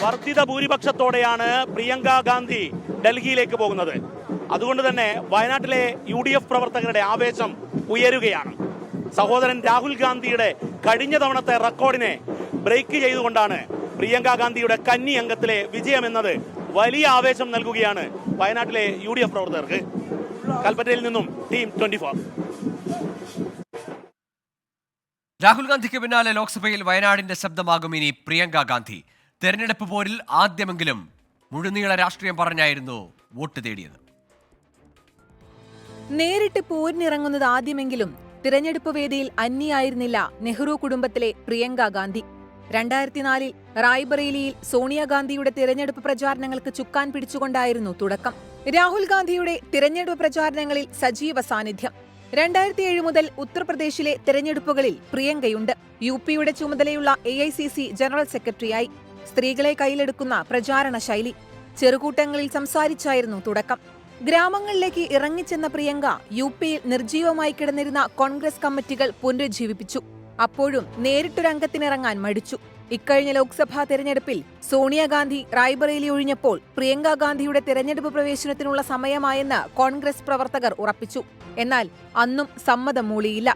വർദ്ധിത ഭൂരിപക്ഷത്തോടെയാണ് പ്രിയങ്ക ഗാന്ധി ഡൽഹിയിലേക്ക് പോകുന്നത്. അതുകൊണ്ട് തന്നെ വയനാട്ടിലെ UDF പ്രവർത്തകരുടെ ആവേശം ഉയരുകയാണ്. സഹോദരൻ രാഹുൽ ഗാന്ധിയുടെ കഴിഞ്ഞ തവണത്തെ റെക്കോർഡിനെ ബ്രേക്ക് ചെയ്തുകൊണ്ടാണ് പ്രിയങ്ക ഗാന്ധിയുടെ കന്നി അംഗത്തിലെ വിജയമെന്നത് വലിയ ആവേശം നൽകുകയാണ് വയനാട്ടിലെ UDF പ്രവർത്തകർക്ക്. കൽപ്പറ്റയിൽ നിന്നും ടീം 24. രാഹുൽ ഗാന്ധിക്ക് പിന്നാലെ ലോക്സഭയിൽ വയനാടിന്റെ ശബ്ദമാകും ഇനി പ്രിയങ്ക ഗാന്ധി. തെരഞ്ഞെടുപ്പ് പോരിൽ ആദ്യമെങ്കിലും മുഴുനീള രാഷ്ട്രീയം പറഞ്ഞായിരുന്നു വോട്ട് തേടിയത്. നേരിട്ട് പോരിനിറങ്ങുന്നത് ആദ്യമെങ്കിലും തിരഞ്ഞെടുപ്പ് വേദിയിൽ അന്യായിരുന്നില്ല നെഹ്റു കുടുംബത്തിലെ പ്രിയങ്ക ഗാന്ധി. 2004 റായ്ബറേലിയിൽ സോണിയാഗാന്ധിയുടെ തിരഞ്ഞെടുപ്പ് പ്രചാരണങ്ങൾക്ക് ചുക്കാൻ പിടിച്ചുകൊണ്ടായിരുന്നു തുടക്കം. രാഹുൽ ഗാന്ധിയുടെ തിരഞ്ഞെടുപ്പ് പ്രചാരണങ്ങളിൽ സജീവ സാന്നിധ്യം. 2007 മുതൽ ഉത്തർപ്രദേശിലെ തിരഞ്ഞെടുപ്പുകളിൽ പ്രിയങ്കയുണ്ട്. UP-യുടെ ചുമതലയുള്ള AICC ജനറൽ സെക്രട്ടറിയായി. സ്ത്രീകളെ കയ്യിലെടുക്കുന്ന പ്രചാരണ ശൈലി. ചെറുകൂട്ടങ്ങളിൽ സംസാരിച്ചായിരുന്നു തുടക്കം. ഗ്രാമങ്ങളിലേക്ക് ഇറങ്ങിച്ചെന്ന പ്രിയങ്ക UP-യിൽ നിർജീവമായി കിടന്നിരുന്ന കോൺഗ്രസ് കമ്മിറ്റികൾ പുനരുജ്ജീവിപ്പിച്ചു. അപ്പോഴും നേരിട്ടൊരംഗത്തിനിറങ്ങാൻ മടിച്ചു. ഇക്കഴിഞ്ഞ ലോക്സഭാ തെരഞ്ഞെടുപ്പിൽ സോണിയാഗാന്ധി റായ്ബറേലി ഒഴിഞ്ഞപ്പോൾ പ്രിയങ്ക ഗാന്ധിയുടെ തെരഞ്ഞെടുപ്പ് പ്രവേശനത്തിനുള്ള സമയമായെന്ന് കോൺഗ്രസ് പ്രവർത്തകർ ഉറപ്പിച്ചു. എന്നാൽ അന്നും സമ്മതം മൂളിയില്ല.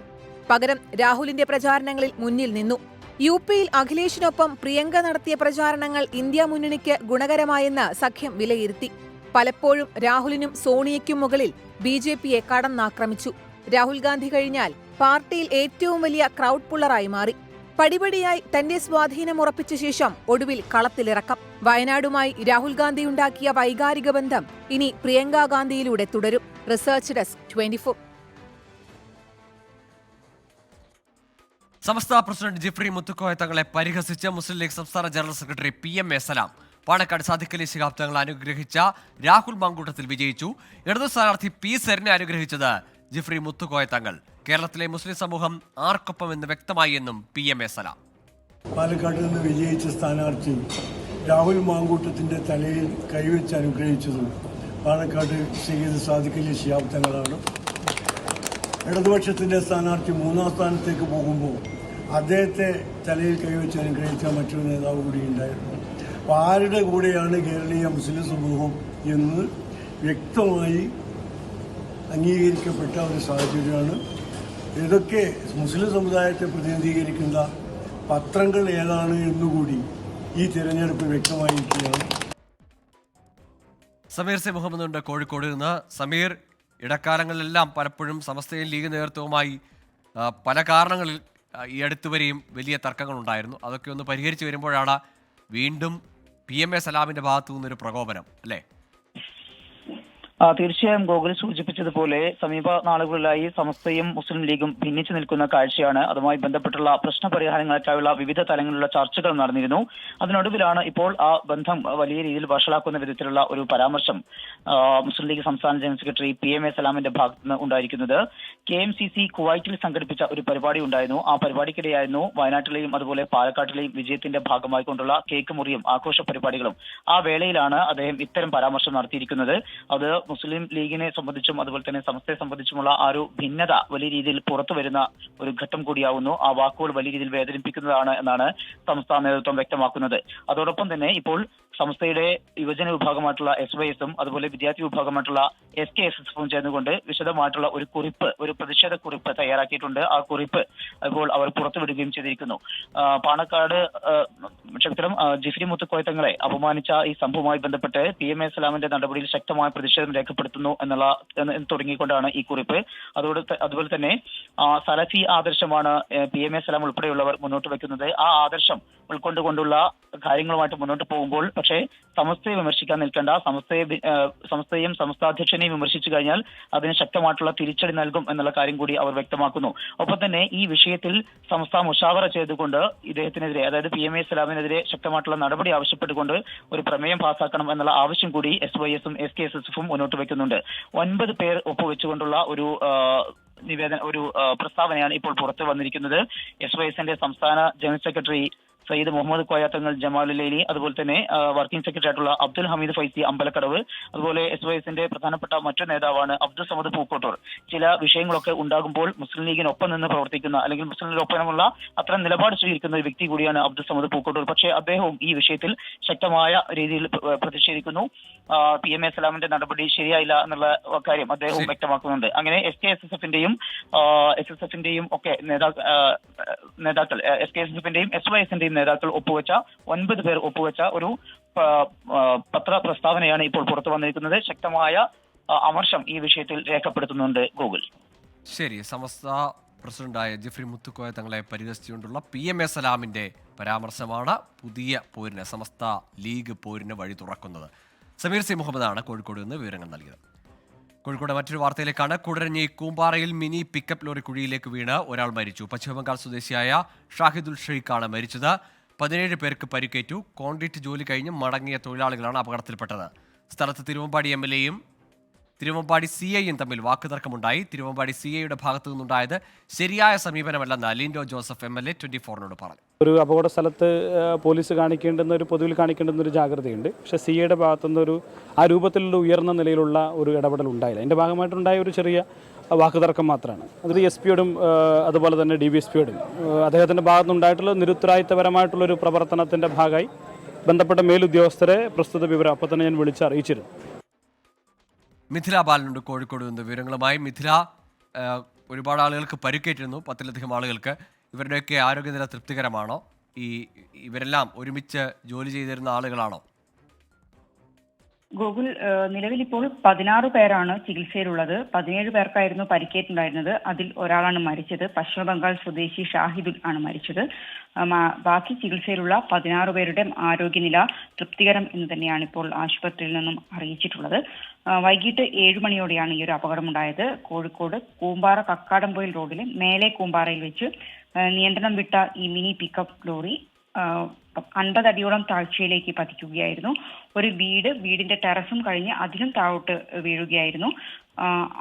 പകരം രാഹുലിന്റെ പ്രചാരണങ്ങളിൽ മുന്നിൽ നിന്നു. UP-യിൽ അഖിലേഷിനൊപ്പം പ്രിയങ്ക നടത്തിയ പ്രചാരണങ്ങൾ ഇന്ത്യ മുന്നണിക്ക് ഗുണകരമായെന്ന് സഖ്യം വിലയിരുത്തി. പലപ്പോഴും രാഹുലിനും സോണിയയ്ക്കും മുകളിൽ BJP-യെ കടന്നാക്രമിച്ചു. രാഹുൽ ഗാന്ധി കഴിഞ്ഞാൽ പാർട്ടിയിൽ ഏറ്റവും വലിയ ക്രൗഡ് പുള്ളറായി മാറി. പടിപടിയായി തന്റെ സ്വാധീനം ഉറപ്പിച്ച ശേഷം ഒടുവിൽ കളത്തിലിറക്കം. വയനാടുമായി രാഹുൽ ഗാന്ധി ഉണ്ടാക്കിയ വൈകാരിക ബന്ധം ഇനി പ്രിയങ്ക ഗാന്ധിയിലൂടെ തുടരും. Research desk 24. സമസ്ത പ്രസിഡന്റ് ജിഫ്രി മുത്തുക്കോയ തങ്ങളെ പരിഹസിച്ച് മുസ്ലിം ലീഗ് സംസ്ഥാന ജനറൽ സെക്രട്ടറി PM A സലാം പാണക്കാട് സാദിഖ് അലി ശിഹാബ് തങ്ങൾ അനുഗ്രഹിച്ച രാഹുൽ മാങ്കൂട്ടത്തിൽ വിജയിച്ചു. ഇടതു സ്ഥാനാർത്ഥി P. സരിനെ അനുഗ്രഹിച്ചത് ജിഫ്രി മുത്തുക്കോയ തങ്ങൾ. കേരളത്തിലെ മുസ്ലിം സമൂഹം ആർക്കൊപ്പം എന്ന് വ്യക്തമായി എന്നും PM A സലാം. പാലക്കാട് നിന്ന് വിജയിച്ച സ്ഥാനാർത്ഥി രാഹുൽ മാങ്കൂട്ടത്തിന്റെ തലയിൽ കൈവച്ച് അനുഗ്രഹിച്ചതും പാണക്കാട് സയ്യിദ് സാദിഖ് അലി ശിഹാബ് തങ്ങളാണ്. ഇടതുപക്ഷത്തിൻ്റെ സ്ഥാനാർത്ഥി 3ാം സ്ഥാനത്തേക്ക് പോകുമ്പോൾ അദ്ദേഹത്തെ തലയിൽ കൈവച്ച് അനുഗ്രഹിച്ച മറ്റൊരു നേതാവ് കൂടി ഉണ്ടായിരുന്നു. അപ്പോൾ ആരുടെ കൂടെയാണ് കേരളീയ മുസ്ലിം സമൂഹം എന്ന് വ്യക്തമായി അംഗീകരിക്കപ്പെട്ട ഒരു സാഹചര്യമാണ്. ഇതൊക്കെ മുസ്ലിം സമുദായത്തെ പ്രതിനിധീകരിക്കുന്ന പത്രങ്ങൾ ഏതാണ് എന്നുകൂടി ഈ തിരഞ്ഞെടുപ്പ് വ്യക്തമായിരിക്കുകയാണ്. സമീർ സി മുഹമ്മദ് ഉണ്ട് കോഴിക്കോട് നിന്ന്. സമീർ, ഇടക്കാലങ്ങളിലെല്ലാം പലപ്പോഴും സമസ്തയും ലീഗ് നേതൃത്വവുമായി പല കാരണങ്ങളിൽ ഈ അടുത്തുവരെയും വലിയ തർക്കങ്ങളുണ്ടായിരുന്നു. അതൊക്കെ ഒന്ന് പരിഹരിച്ചു വരുമ്പോഴാണ് വീണ്ടും PMA സലാമിന്റെ ഭാഗത്തു നിന്നൊരു പ്രകോപനം, അല്ലേ? തീർച്ചയായും ഗോകുൽ സൂചിപ്പിച്ചതുപോലെ സമീപ നാളുകളിലായി സമസ്തയും മുസ്ലിം ലീഗും ഭിന്നിച്ചു നിൽക്കുന്ന കാഴ്ചയാണ്. അതുമായി ബന്ധപ്പെട്ടുള്ള പ്രശ്നപരിഹാരങ്ങൾക്കായുള്ള വിവിധ തലങ്ങളിലുള്ള ചർച്ചകൾ നടന്നിരുന്നു. അതിനൊടുവിലാണ് ഇപ്പോൾ ആ ബന്ധം വലിയ രീതിയിൽ വഷളാക്കുന്ന വിധത്തിലുള്ള ഒരു പരാമർശം മുസ്ലിം ലീഗ് സംസ്ഥാന ജനറൽ സെക്രട്ടറി PMA സലാമിന്റെ ഭാഗത്ത് നിന്ന് ഉണ്ടായിരിക്കുന്നത്. KMCC കുവൈറ്റിൽ സംഘടിപ്പിച്ച ഒരു പരിപാടി ഉണ്ടായിരുന്നു. ആ പരിപാടിക്കിടെയായിരുന്നു വയനാട്ടിലെയും അതുപോലെ പാലക്കാട്ടിലെയും വിജയത്തിന്റെ ഭാഗമായി കൊണ്ടുള്ള കേക്ക് മുറിയും ആഘോഷ പരിപാടികളും. ആ വേളയിലാണ് അദ്ദേഹം ഇത്തരം പരാമർശം നടത്തിയിരിക്കുന്നത്. അത് മുസ്ലിം ലീഗിനെ സംബന്ധിച്ചും അതുപോലെ തന്നെ സമസ്തയെ സംബന്ധിച്ചുമുള്ള ആ ഒരു ഭിന്നത വലിയ രീതിയിൽ പുറത്തു വരുന്ന ഒരു ഘട്ടം കൂടിയാവുന്നു. ആ വാക്കുകൾ വലിയ രീതിയിൽ വേദനിപ്പിക്കുന്നതാണ് എന്നാണ് സംസ്ഥാന നേതൃത്വം വ്യക്തമാക്കുന്നത്. അതോടൊപ്പം തന്നെ ഇപ്പോൾ സംസ്ഥയുടെ യുവജന വിഭാഗമായിട്ടുള്ള SYSഉം അതുപോലെ വിദ്യാർത്ഥി വിഭാഗമായിട്ടുള്ള SKSSഫും ചേർന്നുകൊണ്ട് വിശദമായിട്ടുള്ള ഒരു കുറിപ്പ്, ഒരു പ്രതിഷേധ കുറിപ്പ് തയ്യാറാക്കിയിട്ടുണ്ട്. ആ കുറിപ്പ് ഇപ്പോൾ അവർ പുറത്തുവിടുകയും ചെയ്തിരിക്കുന്നു. പാണക്കാട് ജിഫ്രി മുത്തുക്കോയ തങ്ങളെ അപമാനിച്ച ഈ സംഭവവുമായി ബന്ധപ്പെട്ട് PMA സലാമിന്റെ നടപടിയിൽ ശക്തമായ പ്രതിഷേധം രേഖപ്പെടുത്തുന്നു തുടങ്ങിക്കൊണ്ടാണ് ഈ കുറിപ്പ്. അതുപോലെ തന്നെ സലഫി ആദർശമാണ് PMA സലാം ഉൾപ്പെടെയുള്ളവർ മുന്നോട്ട് വെക്കുന്നത്. ആ ആദർശം ഉൾക്കൊണ്ടുകൊണ്ടുള്ള കാര്യങ്ങളുമായിട്ട് മുന്നോട്ട് പോകുമ്പോൾ പക്ഷേ സമസ്തയെ വിമർശിക്കാൻ നിൽക്കേണ്ട, സമസ്തയെയും സംസ്ഥാധ്യക്ഷനെയും വിമർശിച്ചു കഴിഞ്ഞാൽ അതിന് ശക്തമായിട്ടുള്ള തിരിച്ചടി നൽകും എന്നുള്ള കാര്യം കൂടി അവർ വ്യക്തമാക്കുന്നു. ഒപ്പം തന്നെ ഈ വിഷയത്തിൽ സംസ്ഥാന മുഷാവറ ചെയ്തുകൊണ്ട് ഇദ്ദേഹത്തിനെതിരെ, അതായത് PMA സലാമിനെതിരെ ശക്തമായിട്ടുള്ള നടപടി ആവശ്യപ്പെട്ടുകൊണ്ട് ഒരു പ്രമേയം പാസാക്കണം എന്നുള്ള ആവശ്യം കൂടി SYSഉം SKSSഫും മുന്നോട്ട് വെക്കുന്നുണ്ട്. 9 പേർ ഒപ്പുവെച്ചുകൊണ്ടുള്ള ഒരു പ്രസ്താവനയാണ് ഇപ്പോൾ പുറത്തു വന്നിരിക്കുന്നത്. SYSന്റെ സംസ്ഥാന ജനറൽ സെക്രട്ടറി സയ്യിദ് മുഹമ്മദ് കോയ തങ്ങൾ ജമാലുലൈലി, അതുപോലെ തന്നെ വർക്കിംഗ് സെക്രട്ടറി ആയിട്ടുള്ള അബ്ദുൽ ഹമീദ് ഫൈസി അമ്പലക്കടവ്, അതുപോലെ SYSന്റെ പ്രധാനപ്പെട്ട മറ്റൊരു നേതാവാണ് അബ്ദുൽ സമദ് പൂക്കോട്ടൂർ. ചില വിഷയങ്ങളൊക്കെ ഉണ്ടാകുമ്പോൾ മുസ്ലിം ലീഗിനൊപ്പം നിന്ന് പ്രവർത്തിക്കുന്ന അല്ലെങ്കിൽ മുസ്ലിം ലീഗിനൊപ്പമുള്ള അത്തരം നിലപാട് സ്വീകരിക്കുന്ന ഒരു വ്യക്തി കൂടിയാണ് അബ്ദുൽ സമദ് പൂക്കോട്ടൂർ. പക്ഷേ അദ്ദേഹവും ഈ വിഷയത്തിൽ ശക്തമായ രീതിയിൽ പ്രതിഷേധിക്കുന്നു. PMA സലാമിന്റെ നടപടി ശരിയായില്ല എന്നുള്ള കാര്യം അദ്ദേഹവും വ്യക്തമാക്കുന്നുണ്ട്. അങ്ങനെ SKSSFന്റെയും SSFന്റെയും ഒക്കെ നേതാക്കൾ SKSSFന്റെയും SYSന്റെയും നേതാക്കൾ ഒപ്പുവെച്ച 9 പേർ ഒപ്പുവെച്ച ഒരു പത്ര പ്രസ്താവനയാണ് ഇപ്പോൾ പുറത്തു വന്നിരിക്കുന്നത്. ശക്തമായ അമർഷം ഈ വിഷയത്തിൽ രേഖപ്പെടുത്തുന്നുണ്ട് ഗൂഗിൾ. ശരി, സമസ്ത പ്രസിഡന്റായ ജിഫ്രി മുത്തുക്കോയ തങ്ങളെ പരിഹസിച്ചുകൊണ്ടുള്ള PMA സലാമിന്റെ പരാമർശമാണ് പുതിയ പോരിന്, സമസ്ത ലീഗ് പോരിന് വഴി തുറക്കുന്നത്. സമീർ സി മുഹമ്മദാണ് കോഴിക്കോട് നിന്ന് വിവരങ്ങൾ നൽകിയത്. കോഴിക്കോട് മറ്റൊരു വാർത്തയിലേക്കാണ്. കുടരഞ്ഞി കൂമ്പാറയിൽ മിനി പിക്കപ്പ് ലോറി കുഴിയിലേക്ക് വീണ് ഒരാൾ മരിച്ചു. പശ്ചിമബംഗാൾ സ്വദേശിയായ ഷാഹിദുൽ ഷെയ്ഖാണ് മരിച്ചത്. 17 പേർക്ക് പരിക്കേറ്റു. കോൺക്രീറ്റ് ജോലി കഴിഞ്ഞ് മടങ്ങിയ തൊഴിലാളികളാണ് അപകടത്തിൽപ്പെട്ടത്. സ്ഥലത്ത് തിരുവമ്പാടി MLAയും തിരുവമ്പാടി CIയും തമ്മിൽ വാക്കുതർക്കമുണ്ടായി. തിരുവമ്പാടി CIയുടെ ഭാഗത്തു നിന്നുണ്ടായത് ശരിയായ സമീപനമല്ലെന്ന് ലിൻഡോ ജോസഫ് MLA 24നോട് പറഞ്ഞു. ഒരു അപകട സ്ഥലത്ത് പോലീസ് പൊതുവിൽ കാണിക്കേണ്ടുന്ന ഒരു ജാഗ്രതയുണ്ട്. പക്ഷേ CIയുടെ ഭാഗത്തുനിന്നൊരു ആ രൂപത്തിലുള്ള ഉയർന്ന നിലയിലുള്ള ഒരു ഇടപെടൽ ഉണ്ടായില്ല. അതിൻ്റെ ഭാഗമായിട്ടുണ്ടായ ഒരു ചെറിയ വാക്കുതർക്കം മാത്രമാണ്. അത് SPയോടും അതുപോലെ തന്നെ DVSPയോടും അദ്ദേഹത്തിൻ്റെ ഭാഗത്തുനിന്നുണ്ടായിട്ടുള്ള നിരുത്തരവാദിത്തപരമായിട്ടുള്ളൊരു പ്രവർത്തനത്തിൻ്റെ ഭാഗമായി ബന്ധപ്പെട്ട മേലുദ്യോഗസ്ഥരെ പ്രസ്തുത വിവരം അപ്പോൾ തന്നെ ഞാൻ വിളിച്ചറിയിച്ചിരുന്നു. മിഥില ബാലനുണ്ട് കോഴിക്കോട് നിന്ന് വിവരങ്ങളുമായി. മിഥില, ഒരുപാട് ആളുകൾക്ക് പരിക്കേറ്റിരുന്നു, 10ലധികം ആളുകൾക്ക്. ഇവരുടെയൊക്കെ ആരോഗ്യനില തൃപ്തികരമാണോ? ഇവരെല്ലാം ഒരുമിച്ച് ജോലി ചെയ്തിരുന്ന ആളുകളാണോ? ഗൂഗിൾ, നിലവിൽ ഇപ്പോൾ 16 പേരാണ് ചികിത്സയിലുള്ളത്. 17 പേർക്കായിരുന്നു പരിക്കേറ്റുണ്ടായിരുന്നത്. അതിൽ ഒരാളാണ് മരിച്ചത്. പശ്ചിമ ബംഗാൾ സ്വദേശി ഷാഹിദുൽ ആണ് മരിച്ചത്. ബാക്കി ചികിത്സയിലുള്ള 16 പേരുടെ ആരോഗ്യനില തൃപ്തികരം എന്ന് തന്നെയാണ് ഇപ്പോൾ ആശുപത്രിയിൽ നിന്നും അറിയിച്ചിട്ടുള്ളത്. വൈകിട്ട് 7 മണിയോടെയാണ് ഈ ഒരു അപകടമുണ്ടായത്. കോഴിക്കോട് കൂമ്പാറ കക്കാടംപൊയിൽ റോഡിലെ മേലെ കൂമ്പാറയിൽ വെച്ച് നിയന്ത്രണം വിട്ട ഈ മിനി പിക്കപ്പ് ലോറി 50 അടിയോളം താഴ്ചയിലേക്ക് പതിക്കുകയായിരുന്നു. ഒരു വീടിന്റെ ടെറസും കഴിഞ്ഞ് അതിലും താഴോട്ട് വീഴുകയായിരുന്നു.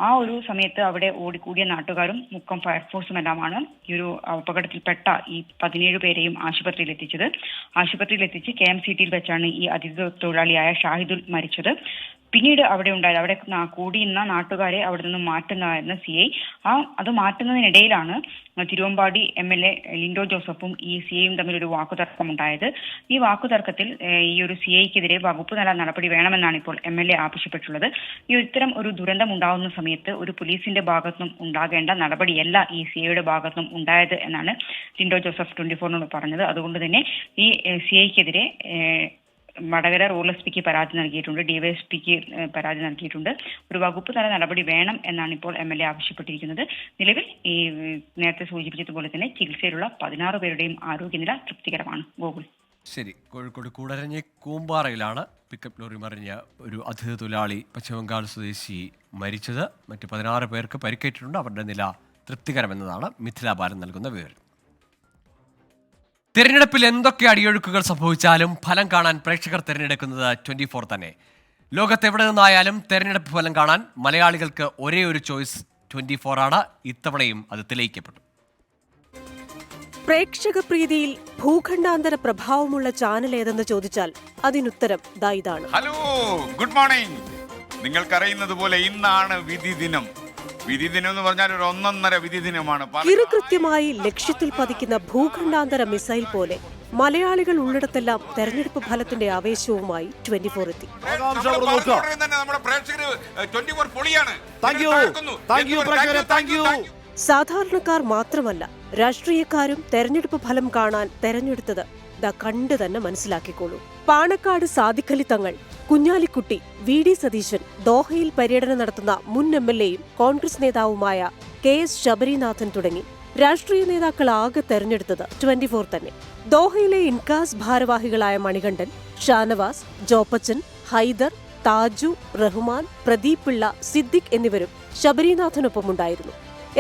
ആ ഒരു സമയത്ത് അവിടെ ഓടിക്കൂടിയ നാട്ടുകാരും മുക്കം ഫയർഫോഴ്സും എല്ലാമാണ് ഈ ഒരു അപകടത്തിൽപ്പെട്ട ഈ 17 പേരെയും ആശുപത്രിയിൽ എത്തിച്ചത്. ആശുപത്രിയിൽ എത്തിച്ച് KMCT വെച്ചാണ് ഈ അതിഥി തൊഴിലാളിയായ ഷാഹിദുൽ മരിച്ചത്. പിന്നീട് അവിടെ കൂടിയിരുന്ന നാട്ടുകാരെ അവിടെ നിന്ന് മാറ്റുന്നതായിരുന്നു CI. അത് മാറ്റുന്നതിനിടയിലാണ് തിരുവമ്പാടി MLA ലിൻഡോ ജോസഫും ഈ CIയും തമ്മിലൊരു വാക്കുതർക്കമുണ്ടായത്. ഈ വാക്കുതർക്കത്തിൽ ഈ ഒരു CIക്കെതിരെ വകുപ്പ് തല നടപടി വേണമെന്നാണ് ഇപ്പോൾ MLA ആവശ്യപ്പെട്ടുള്ളത്. ഇത്തരം ഒരു ദുരന്തം ഉണ്ടാകുന്ന സമയത്ത് ഒരു പോലീസിന്റെ ഭാഗത്തുനിന്നും ഉണ്ടാകേണ്ട നടപടിയല്ല ഈ CIയുടെ ഭാഗത്തുനിന്നും ഉണ്ടായത് എന്നാണ് ലിൻഡോ ജോസഫ് 24 പറഞ്ഞത്. അതുകൊണ്ട് തന്നെ ഈ CIക്കെതിരെ വടകര റൂറൽ SPക്ക് പരാതി നൽകിയിട്ടുണ്ട്, DYSPക്ക് പരാതി നൽകിയിട്ടുണ്ട്. ഒരു വകുപ്പ് തല നടപടി വേണം എന്നാണ് ഇപ്പോൾ MLA ആവശ്യപ്പെട്ടിരിക്കുന്നത്. നിലവിൽ ഈ നേരത്തെ സൂചിപ്പിച്ചതുപോലെ തന്നെ ചികിത്സയിലുള്ള 16 പേരുടെയും ആരോഗ്യനില തൃപ്തികരമാണ്. ഗോകുൽ. ശരി. കോഴിക്കോട് കൂടരഞ്ഞി കൂമ്പാറയിലാണ് പിക്കപ്പ് ലോറി മറിഞ്ഞ ഒരു അതിഥി തൊഴിലാളി പശ്ചിമബംഗാൾ സ്വദേശി മരിച്ചത്. മറ്റ് 16 പേർക്ക് പരിക്കേറ്റിട്ടുണ്ട്. അവരുടെ നില തൃപ്തികരമെന്നതാണ് മിഥില ബാലൻ നൽകുന്ന വിവരം. തിരഞ്ഞെടുപ്പിൽ എന്തൊക്കെ അടിയൊഴുക്കുകൾ സംഭവിച്ചാലും ഫലം കാണാൻ പ്രേക്ഷകർ തിരഞ്ഞെടുക്കുന്നത് 24 തന്നെ. ലോകത്തെവിടെ നിന്നായാലും തെരഞ്ഞെടുപ്പ് ഫലം കാണാൻ മലയാളികൾക്ക് ഒരേ ഒരു ചോയ്സ് 24 ആണ്. ഇത്തവണയും അത് തെളിയിക്കപ്പെട്ടു. പ്രേക്ഷക പ്രീതിയിൽ ഭൂഖണ്ഡാന്തര പ്രഭാവമുള്ള ചാനൽ ഏതെന്ന് ചോദിച്ചാൽ അതിനുത്തരം ഇതാണ്. Hello, good morning. നിങ്ങൾക്കറിയുന്നത് പോലെ ഇന്നാണ് വിധി ദിനം. വിധി ദിനം എന്ന് പറഞ്ഞാൽ ഒരു ഒന്നൊന്നര വിധി ദിനമാണ്. കൃത്യമായി ലക്ഷ്യത്തിൽ പതിക്കുന്ന ഭൂഖണ്ഡാന്തര മിസൈൽ പോലെ മലയാളികൾ ഉള്ളിടത്തെല്ലാം തെരഞ്ഞെടുപ്പ് ഫലത്തിന്റെ ആവേശവുമായി 24 എത്തി. സാധാരണക്കാർ മാത്രമല്ല, രാഷ്ട്രീയക്കാരും തെരഞ്ഞെടുപ്പ് ഫലം കാണാൻ തെരഞ്ഞെടുത്തത് കണ്ടു തന്നെ മനസ്സിലാക്കിക്കോളൂ. പാണക്കാട് സാദിഖലി തങ്ങൾ, കുഞ്ഞാലിക്കുട്ടി, VD സതീശൻ, ദോഹയിൽ പര്യടനം നടത്തുന്ന മുൻ MLAയും കോൺഗ്രസ് നേതാവുമായ KS ശബരിനാഥൻ തുടങ്ങി രാഷ്ട്രീയ നേതാക്കൾ ആകെ തെരഞ്ഞെടുത്തത് 24 തന്നെ. ദോഹയിലെ ഇൻകാസ് ഭാരവാഹികളായ മണികണ്ഠൻ, ഷാനവാസ്, ജോപ്പച്ചൻ, ഹൈദർ, താജു, റഹ്മാൻ, പ്രദീപ് പിള്ള, സിദ്ദിഖ് എന്നിവരും ശബരിനാഥനൊപ്പമുണ്ടായിരുന്നു.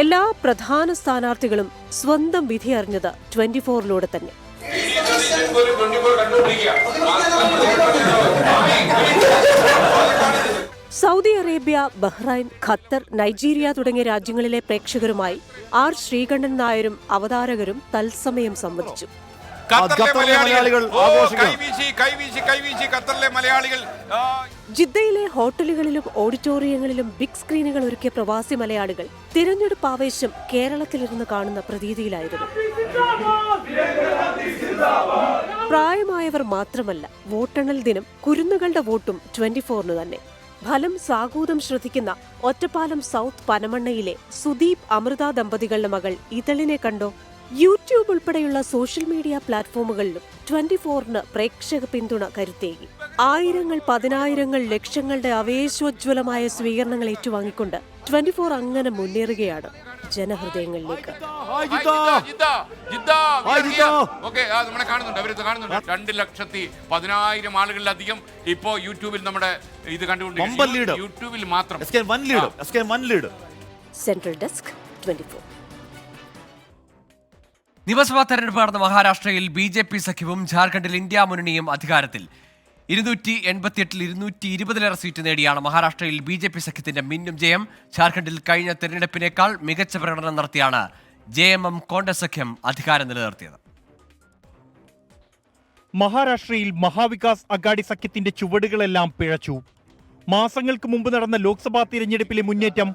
എല്ലാ പ്രധാന സ്ഥാനാർത്ഥികളും സ്വന്തം വിധി അറിഞ്ഞത് 24ലൂടെ തന്നെ. Saudi Arabia, Bahrain, Qatar, Nigeria തുടങ്ങിയ രാജ്യങ്ങളിലെ പ്രേക്ഷകരുമായി R ശ്രീകണ്ഠൻ നായരും അവതാരകരും തത്സമയം സംവദിച്ചു. ജിദ്ദയിലെ ഹോട്ടലുകളിലും ഓഡിറ്റോറിയങ്ങളിലും ബിഗ് സ്ക്രീനുകൾ ഒരുക്കിയ പ്രവാസി മലയാളികൾ തിരഞ്ഞെടുപ്പ് ആവേശം കേരളത്തിലിരുന്ന് കാണുന്ന പ്രതീതിയിലായിരുന്നു. പ്രായമായവർ മാത്രമല്ല, വോട്ടെണ്ണൽ ദിനം കുരുന്നുകളുടെ വോട്ടും 24 തന്നെ. ഫലം സാഗൂതം ശ്രദ്ധിക്കുന്ന ഒറ്റപ്പാലം സൗത്ത് പനമണ്ണയിലെ സുദീപ് അമൃത ദമ്പതികളുടെ മകൾ ഇതളിനെ കണ്ടോ? യൂട്യൂബ് ഉൾപ്പെടെയുള്ള സോഷ്യൽ മീഡിയ പ്ലാറ്റ്ഫോമുകളിലും 24ന് പ്രേക്ഷക പിന്തുണ കരുത്തേകി. ആയിരങ്ങൾ, പതിനായിരങ്ങൾ, ലക്ഷങ്ങളുടെ ആവേശോജ്വലമായ സ്വീകരണങ്ങൾ ഏറ്റുവാങ്ങിക്കൊണ്ട് 24 അങ്ങനെ മുന്നേറുകയാണ് ജനഹൃദയങ്ങളിലേക്ക്. 2,10,000 ആളുകളിലധികം ഇപ്പോ യൂട്യൂബിൽ നമ്മുടെ ഇത് കണ്ടുകൊണ്ടിരിക്കുന്നു. യൂട്യൂബിൽ മാത്രം സെൻട്രൽ ഡെസ്ക് 24. നിയമസഭാ തെരഞ്ഞെടുപ്പ് നടന്ന മഹാരാഷ്ട്രയിൽ BJP സഖ്യവും ജാർഖണ്ഡിൽ ഇന്ത്യ മുന്നണിയും അധികാരത്തിൽ. 288-ൽ 220 സീറ്റ് നേടിയാണ് മഹാരാഷ്ട്രയിൽ BJP സഖ്യത്തിന്റെ മിന്നും ജയം. ജാർഖണ്ഡിൽ കഴിഞ്ഞ തെരഞ്ഞെടുപ്പിനേക്കാൾ മികച്ച പ്രകടനം നടത്തിയാണ് JMM കോൺഗ്രസ് സഖ്യം അധികാരം നിലനിർത്തിയത്. മഹാരാഷ്ട്രയിൽ മഹാവികാസ് അഗാഡി സഖ്യത്തിന്റെ ചുവടുകളെല്ലാം പിഴച്ചു. മാസങ്ങൾക്ക് മുമ്പ് നടന്ന ലോക്സഭാ തിരഞ്ഞെടുപ്പിലെ മുന്നേറ്റം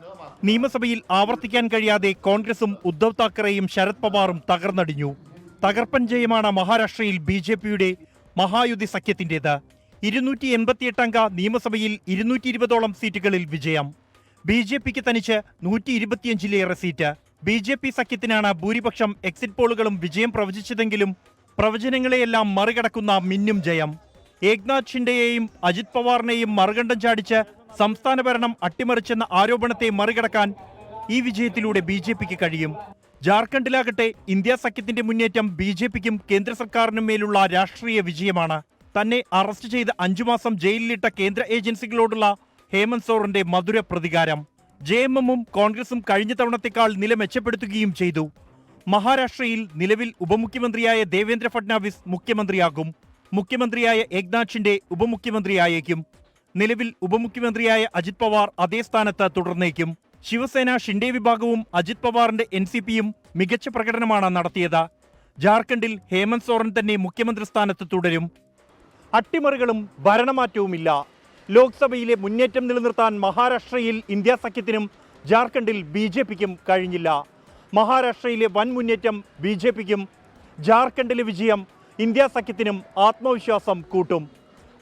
നിയമസഭയിൽ ആവർത്തിക്കാൻ കഴിയാതെ കോൺഗ്രസും ഉദ്ധവ് താക്കറെയും ശരത് പവാറും തകർന്നടിഞ്ഞു. തകർപ്പൻ ജയമാണ് മഹാരാഷ്ട്രയിൽ BJPയുടെ മഹായുതി സഖ്യത്തിന്റേത്. 288 അംഗ നിയമസഭയിൽ 220ഓളം സീറ്റുകളിൽ വിജയം. BJPക്ക് തനിച്ച് 125ലേറെ സീറ്റ്. BJP സഖ്യത്തിനാണ് ഭൂരിപക്ഷം എക്സിറ്റ് പോളുകളും വിജയം പ്രവചിച്ചതെങ്കിലും പ്രവചനങ്ങളെയെല്ലാം മറികടക്കുന്ന മിന്നും ജയം. ഏക്നാഥ് ഷിൻഡെയെയും അജിത് പവാറിനെയും മറുകണ്ഠം ചാടിച്ച് സംസ്ഥാന ഭരണം അട്ടിമറിച്ചെന്ന ആരോപണത്തെ മറികടക്കാൻ ഈ വിജയത്തിലൂടെ BJPക്ക് കഴിയും. ജാർഖണ്ഡിലാകട്ടെ ഇന്ത്യ സഖ്യത്തിന്റെ മുന്നേറ്റം BJPക്കും കേന്ദ്ര സർക്കാരിനും മേലുള്ള രാഷ്ട്രീയ വിജയമാണ്. തന്നെ അറസ്റ്റ് ചെയ്ത് 5 മാസം ജയിലിലിട്ട കേന്ദ്ര ഏജൻസികളോടുള്ള ഹേമന്ത് സോറന്റെ മധുര പ്രതികാരം. JMMഉം കോൺഗ്രസും കഴിഞ്ഞ തവണത്തേക്കാൾ നില മെച്ചപ്പെടുത്തുകയും ചെയ്തു. മഹാരാഷ്ട്രയിൽ നിലവിൽ ഉപമുഖ്യമന്ത്രിയായ ദേവേന്ദ്ര ഫഡ്നാവിസ് മുഖ്യമന്ത്രിയാകും. മുഖ്യമന്ത്രിയായ ഏക്നാഥ് ഷിൻഡെ ഉപമുഖ്യമന്ത്രിയായേക്കും. നിലവിൽ ഉപമുഖ്യമന്ത്രിയായ അജിത് പവാർ അതേ സ്ഥാനത്ത് തുടർന്നേക്കും. ശിവസേന ഷിൻഡെ വിഭാഗവും അജിത് പവാറിന്റെ NCPയും മികച്ച പ്രകടനമാണ് നടത്തിയത്. ജാർഖണ്ഡിൽ ഹേമന്ത് സോറൻ തന്നെ മുഖ്യമന്ത്രി സ്ഥാനത്ത് തുടരും. അട്ടിമറികളും ഭരണമാറ്റവുമില്ല. ലോക്സഭയിലെ മുന്നേറ്റം നിലനിർത്താൻ മഹാരാഷ്ട്രയിൽ ഇന്ത്യ സഖ്യത്തിനും ജാർഖണ്ഡിൽ BJPക്കും കഴിഞ്ഞില്ല. മഹാരാഷ്ട്രയിലെ വൻ മുന്നേറ്റം BJPക്കും, ജാർഖണ്ഡിലെ വിജയം ഇന്ത്യ സഖ്യത്തിനും ആത്മവിശ്വാസം കൂട്ടും.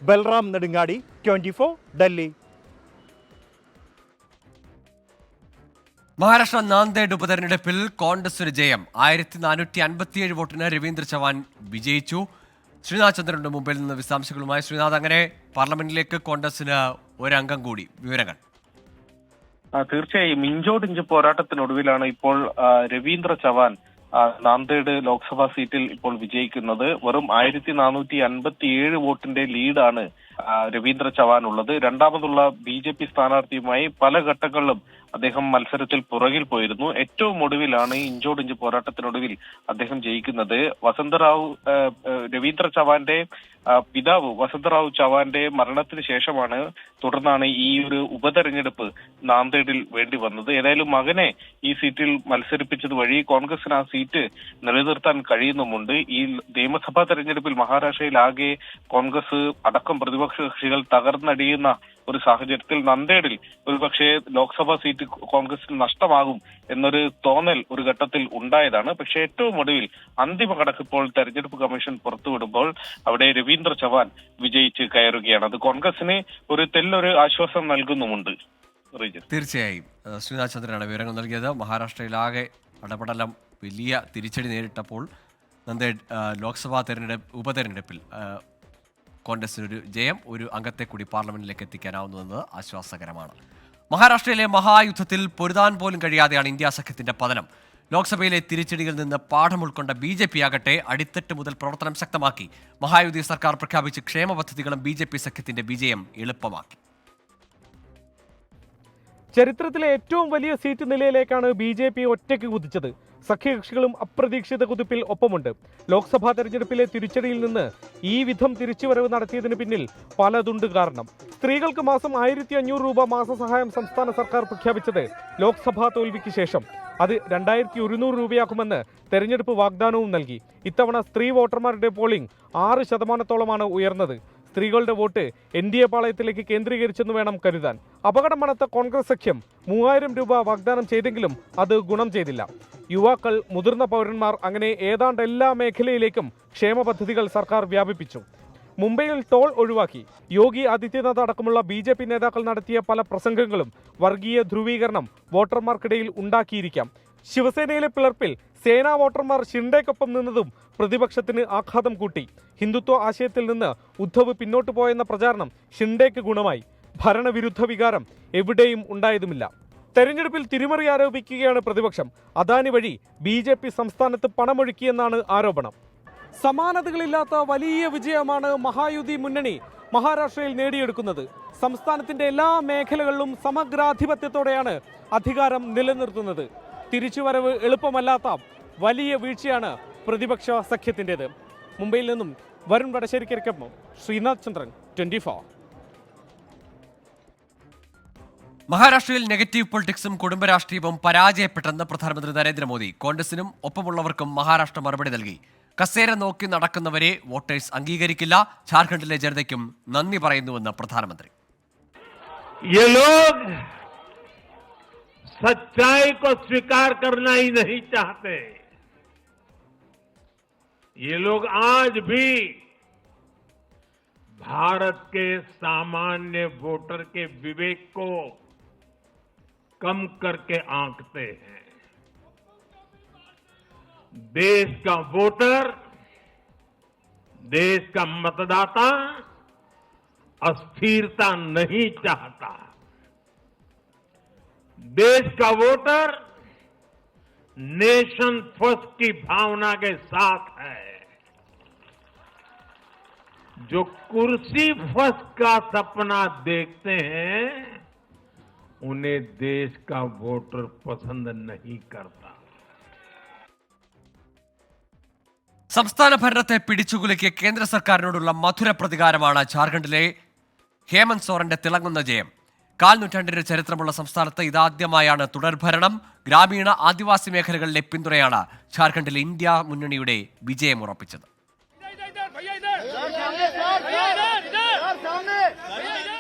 ബൽറാം നെടുങ്ങാടി, 24, ഡൽഹി. മഹാരാഷ്ട്ര നാന്ദേഡ് ഉപതെരഞ്ഞെടുപ്പിൽ കോൺഗ്രസിന് ജയം. 1457 വോട്ടിന് രവീന്ദ്ര ചവാൻ വിജയിച്ചു. ശ്രീനാഥ് ചന്ദ്രന്റെ മുമ്പിൽ നിന്ന് വിശദാംശങ്ങളുമായി. ശ്രീനാഥ്, അങ്ങനെ പാർലമെന്റിലേക്ക് കോൺഗ്രസിന് ഒരംഗം കൂടി. വിവരങ്ങൾ. തീർച്ചയായും ഇഞ്ചോടിഞ്ച് പോരാട്ടത്തിനൊടുവിലാണ് ഇപ്പോൾ രവീന്ദ്ര ചവാൻ നാന്ദേഡ് ലോക്സഭാ സീറ്റിൽ ഇപ്പോൾ വിജയിക്കുന്നത്. വെറും 1457 വോട്ടിന്റെ ലീഡാണ് രവീന്ദ്ര ചവാൻ ഉള്ളത്. രണ്ടാമതുള്ള BJP സ്ഥാനാർത്ഥിയുമായി പല ഘട്ടങ്ങളിലും അദ്ദേഹം മത്സരത്തിൽ പുറകിൽ പോയിരുന്നു. ഏറ്റവും ഒടുവിലാണ് ഇഞ്ചോടിഞ്ച് പോരാട്ടത്തിനൊടുവിൽ അദ്ദേഹം ജയിക്കുന്നത്. രവീന്ദ്ര ചവാന്റെ പിതാവ് വസന്തറാവു ചവാന്റെ മരണത്തിന് ശേഷമാണ് തുടർന്നാണ് ഈ ഒരു ഉപതെരഞ്ഞെടുപ്പ് നാന്ദേഡിൽ വേണ്ടി വന്നത്. ഏതായാലും മകനെ ഈ സീറ്റിൽ മത്സരിപ്പിച്ചത് വഴി കോൺഗ്രസിന് ആ സീറ്റ് നിലനിർത്താൻ കഴിയുന്നുമുണ്ട്. ഈ നിയമസഭാ തെരഞ്ഞെടുപ്പിൽ മഹാരാഷ്ട്രയിൽ ആകെ കോൺഗ്രസ് അടക്കം പ്രതിപക്ഷ കക്ഷികൾ തകർന്നടിയുന്ന ഒരു സാഹചര്യത്തിൽ നാന്ദേഡിൽ ഒരുപക്ഷെ ലോക്സഭാ സീറ്റ് കോൺഗ്രസിന് നഷ്ടമാകും എന്നൊരു തോന്നൽ ഒരു ഘട്ടത്തിൽ ഉണ്ടായതാണ്. പക്ഷേ ഏറ്റവും ഒടുവിൽ അന്തിമ കണക്ക് ഇപ്പോൾ തെരഞ്ഞെടുപ്പ് കമ്മീഷൻ പുറത്തുവിടുമ്പോൾ അവിടെ രവീന്ദ്ര ചവാൻ വിജയിച്ച് കയറുകയാണ്. അത് കോൺഗ്രസിന് തെല്ലൊരു ആശ്വാസം നൽകുന്നുമുണ്ട്. തീർച്ചയായും ശ്രീനാഥ് ചന്ദ്രനാണ് വിവരങ്ങൾ നൽകിയത്. മഹാരാഷ്ട്രയിലാകെ അടപടലം വലിയ തിരിച്ചടി നേരിട്ടപ്പോൾ നാന്ദേഡ് ലോക്സഭാ ഉപതെരഞ്ഞെടുപ്പിൽ കോൺഗ്രസിനൊരു ജയം, ഒരു അംഗത്തെ കൂടി പാർലമെന്റിലേക്ക് എത്തിക്കാനാവുന്നുവെന്നത് ആശ്വാസകരമാണ്. മഹാരാഷ്ട്രയിലെ മഹായുദ്ധത്തിൽ പൊരുതാൻ പോലും കഴിയാതെയാണ് ഇന്ത്യ സഖ്യത്തിന്റെ പതനം. ലോക്സഭയിലെ തിരിച്ചടികളിൽ നിന്ന് പാഠം ഉൾക്കൊണ്ട BJP ആകട്ടെ അടിത്തട്ട് മുതൽ പ്രവർത്തനം ശക്തമാക്കി. മഹായുതി സർക്കാർ പ്രഖ്യാപിച്ച ക്ഷേമ പദ്ധതികളും BJP സഖ്യത്തിന്റെ വിജയം എളുപ്പമാക്കി. ചരിത്രത്തിലെ ഏറ്റവും വലിയ സീറ്റ് നിലയിലേക്കാണ് BJP ഒറ്റയ്ക്ക് കുതിച്ചത്. സഖ്യകക്ഷികളും അപ്രതീക്ഷിത കുതിപ്പിൽ ഒപ്പമുണ്ട്. ലോക്സഭാ തെരഞ്ഞെടുപ്പിലെ തിരിച്ചടിയിൽ നിന്ന് ഈ വിധം തിരിച്ചുവരവ് നടത്തിയതിന് പിന്നിൽ പലതുണ്ട് കാരണം. സ്ത്രീകൾക്ക് മാസം 1500 രൂപ മാസസഹായം സംസ്ഥാന സർക്കാർ പ്രഖ്യാപിച്ചത് ലോക്സഭാ തോൽവിക്ക് ശേഷം. അത് 2100 രൂപയാക്കുമെന്ന് തെരഞ്ഞെടുപ്പ് വാഗ്ദാനവും നൽകി. ഇത്തവണ സ്ത്രീ വോട്ടർമാരുടെ പോളിംഗ് 6% ഉയർന്നത്. സ്ത്രീകളുടെ വോട്ട് NDA പാളയത്തിലേക്ക് കേന്ദ്രീകരിച്ചെന്ന് വേണം കരുതാൻ. അപകടം മണത്ത കോൺഗ്രസ് സഖ്യം 3000 രൂപ വാഗ്ദാനം ചെയ്തെങ്കിലും അത് ഗുണം ചെയ്തില്ല. യുവാക്കൾ, മുതിർന്ന പൗരന്മാർ, അങ്ങനെ ഏതാണ്ട് എല്ലാ മേഖലയിലേക്കും ക്ഷേമ പദ്ധതികൾ സർക്കാർ വ്യാപിപ്പിച്ചു. മുംബൈയിൽ ടോൾ ഒഴിവാക്കി. യോഗി ആദിത്യനാഥ് അടക്കമുള്ള BJP നേതാക്കൾ നടത്തിയ പല പ്രസംഗങ്ങളും വർഗീയ ധ്രുവീകരണം വോട്ടർമാർക്കിടയിൽ ഉണ്ടാക്കിയിരിക്കാം. ശിവസേനയിലെ പിളർപ്പിൽ സേനാ വോട്ടർമാർ ഷിൻഡെക്കൊപ്പം നിന്നതും പ്രതിപക്ഷത്തിന് ആഘാതം കൂട്ടി. ഹിന്ദുത്വ ആശയത്തിൽ നിന്ന് ഉദ്ധവ് പിന്നോട്ട് പോയെന്ന പ്രചാരണം ഷിൻഡെക്ക് ഗുണമായി. ഭരണവിരുദ്ധ വികാരം എവിടെയും ഉണ്ടായതുമില്ല. തെരഞ്ഞെടുപ്പിൽ തിരിമറി ആരോപിക്കുകയാണ് പ്രതിപക്ഷം. അദാനി വഴി BJP സംസ്ഥാനത്ത് പണമൊഴുക്കിയെന്നാണ് ആരോപണം. സമാനതകളില്ലാത്ത വലിയ വിജയമാണ് മഹായുതി മുന്നണി മഹാരാഷ്ട്രയിൽ നേടിയെടുക്കുന്നത്. സംസ്ഥാനത്തിന്റെ എല്ലാ മേഖലകളിലും സമഗ്രാധിപത്യത്തോടെയാണ് അധികാരം നിലനിർത്തുന്നത്. തിരിച്ചുവരവ് എളുപ്പമല്ലാത്ത വലിയ വീഴ്ചയാണ് പ്രതിപക്ഷ സഖ്യത്തിൻ്റെത്. മുംബൈയിൽ നിന്നും വരുൺ വടശ്ശേരിക്കൊപ്പം ശ്രീനാഥ് ചന്ദ്രൻ, 24. മഹാരാഷ്ട്രയിൽ നെഗറ്റീവ് പൊളിറ്റിക്സും കുടുംബ രാഷ്ട്രീയവും പരാജയപ്പെട്ടെന്ന് പ്രധാനമന്ത്രി നരേന്ദ്രമോദി. കോൺഗ്രസിനും ഒപ്പമുള്ളവർക്കും മഹാരാഷ്ട്ര മറുപടി നൽകി. കസേര നോക്കി നടക്കുന്നവരെ വോട്ടേഴ്സ് അംഗീകരിക്കില്ല. ജാർഖണ്ഡിലെ ജനതയ്ക്കും നന്ദി പറയുന്നുവെന്ന് പ്രധാനമന്ത്രി. सच्चाई को स्वीकार करना ही नहीं चाहते. ये लोग आज भी भारत के सामान्य वोटर के विवेक को कम करके आंकते हैं. देश का वोटर, देश का मतदाता अस्थिरता नहीं चाहता. देश का वोटर नेशन फर्स्ट की भावना के साथ है. जो कुर्सी फर्स्ट का सपना देखते हैं उन्हें देश का वोटर पसंद नहीं करता. സംസ്ഥാന ഭരണത്തെ പിടിച്ചുകുലുക്കിയ കേന്ദ്ര സർക്കാരിനോടുള്ള മധുര പ്രതികാരമാണ് ജാർഖണ്ഡിലെ ഹേമന്ത് സോറന്റെ തിളങ്ങുന്ന ജയം. കാൽ നൂറ്റാണ്ടിന്റെ ചരിത്രമുള്ള സംസ്ഥാനത്ത് ഇതാദ്യമായാണ് തുടർഭരണം. ഗ്രാമീണ ആദിവാസി മേഖലകളിലെ പിന്തുണയാണ് ജാർഖണ്ഡിൽ ഇന്ത്യ മുന്നണിയുടെ വിജയമുറപ്പിച്ചത്.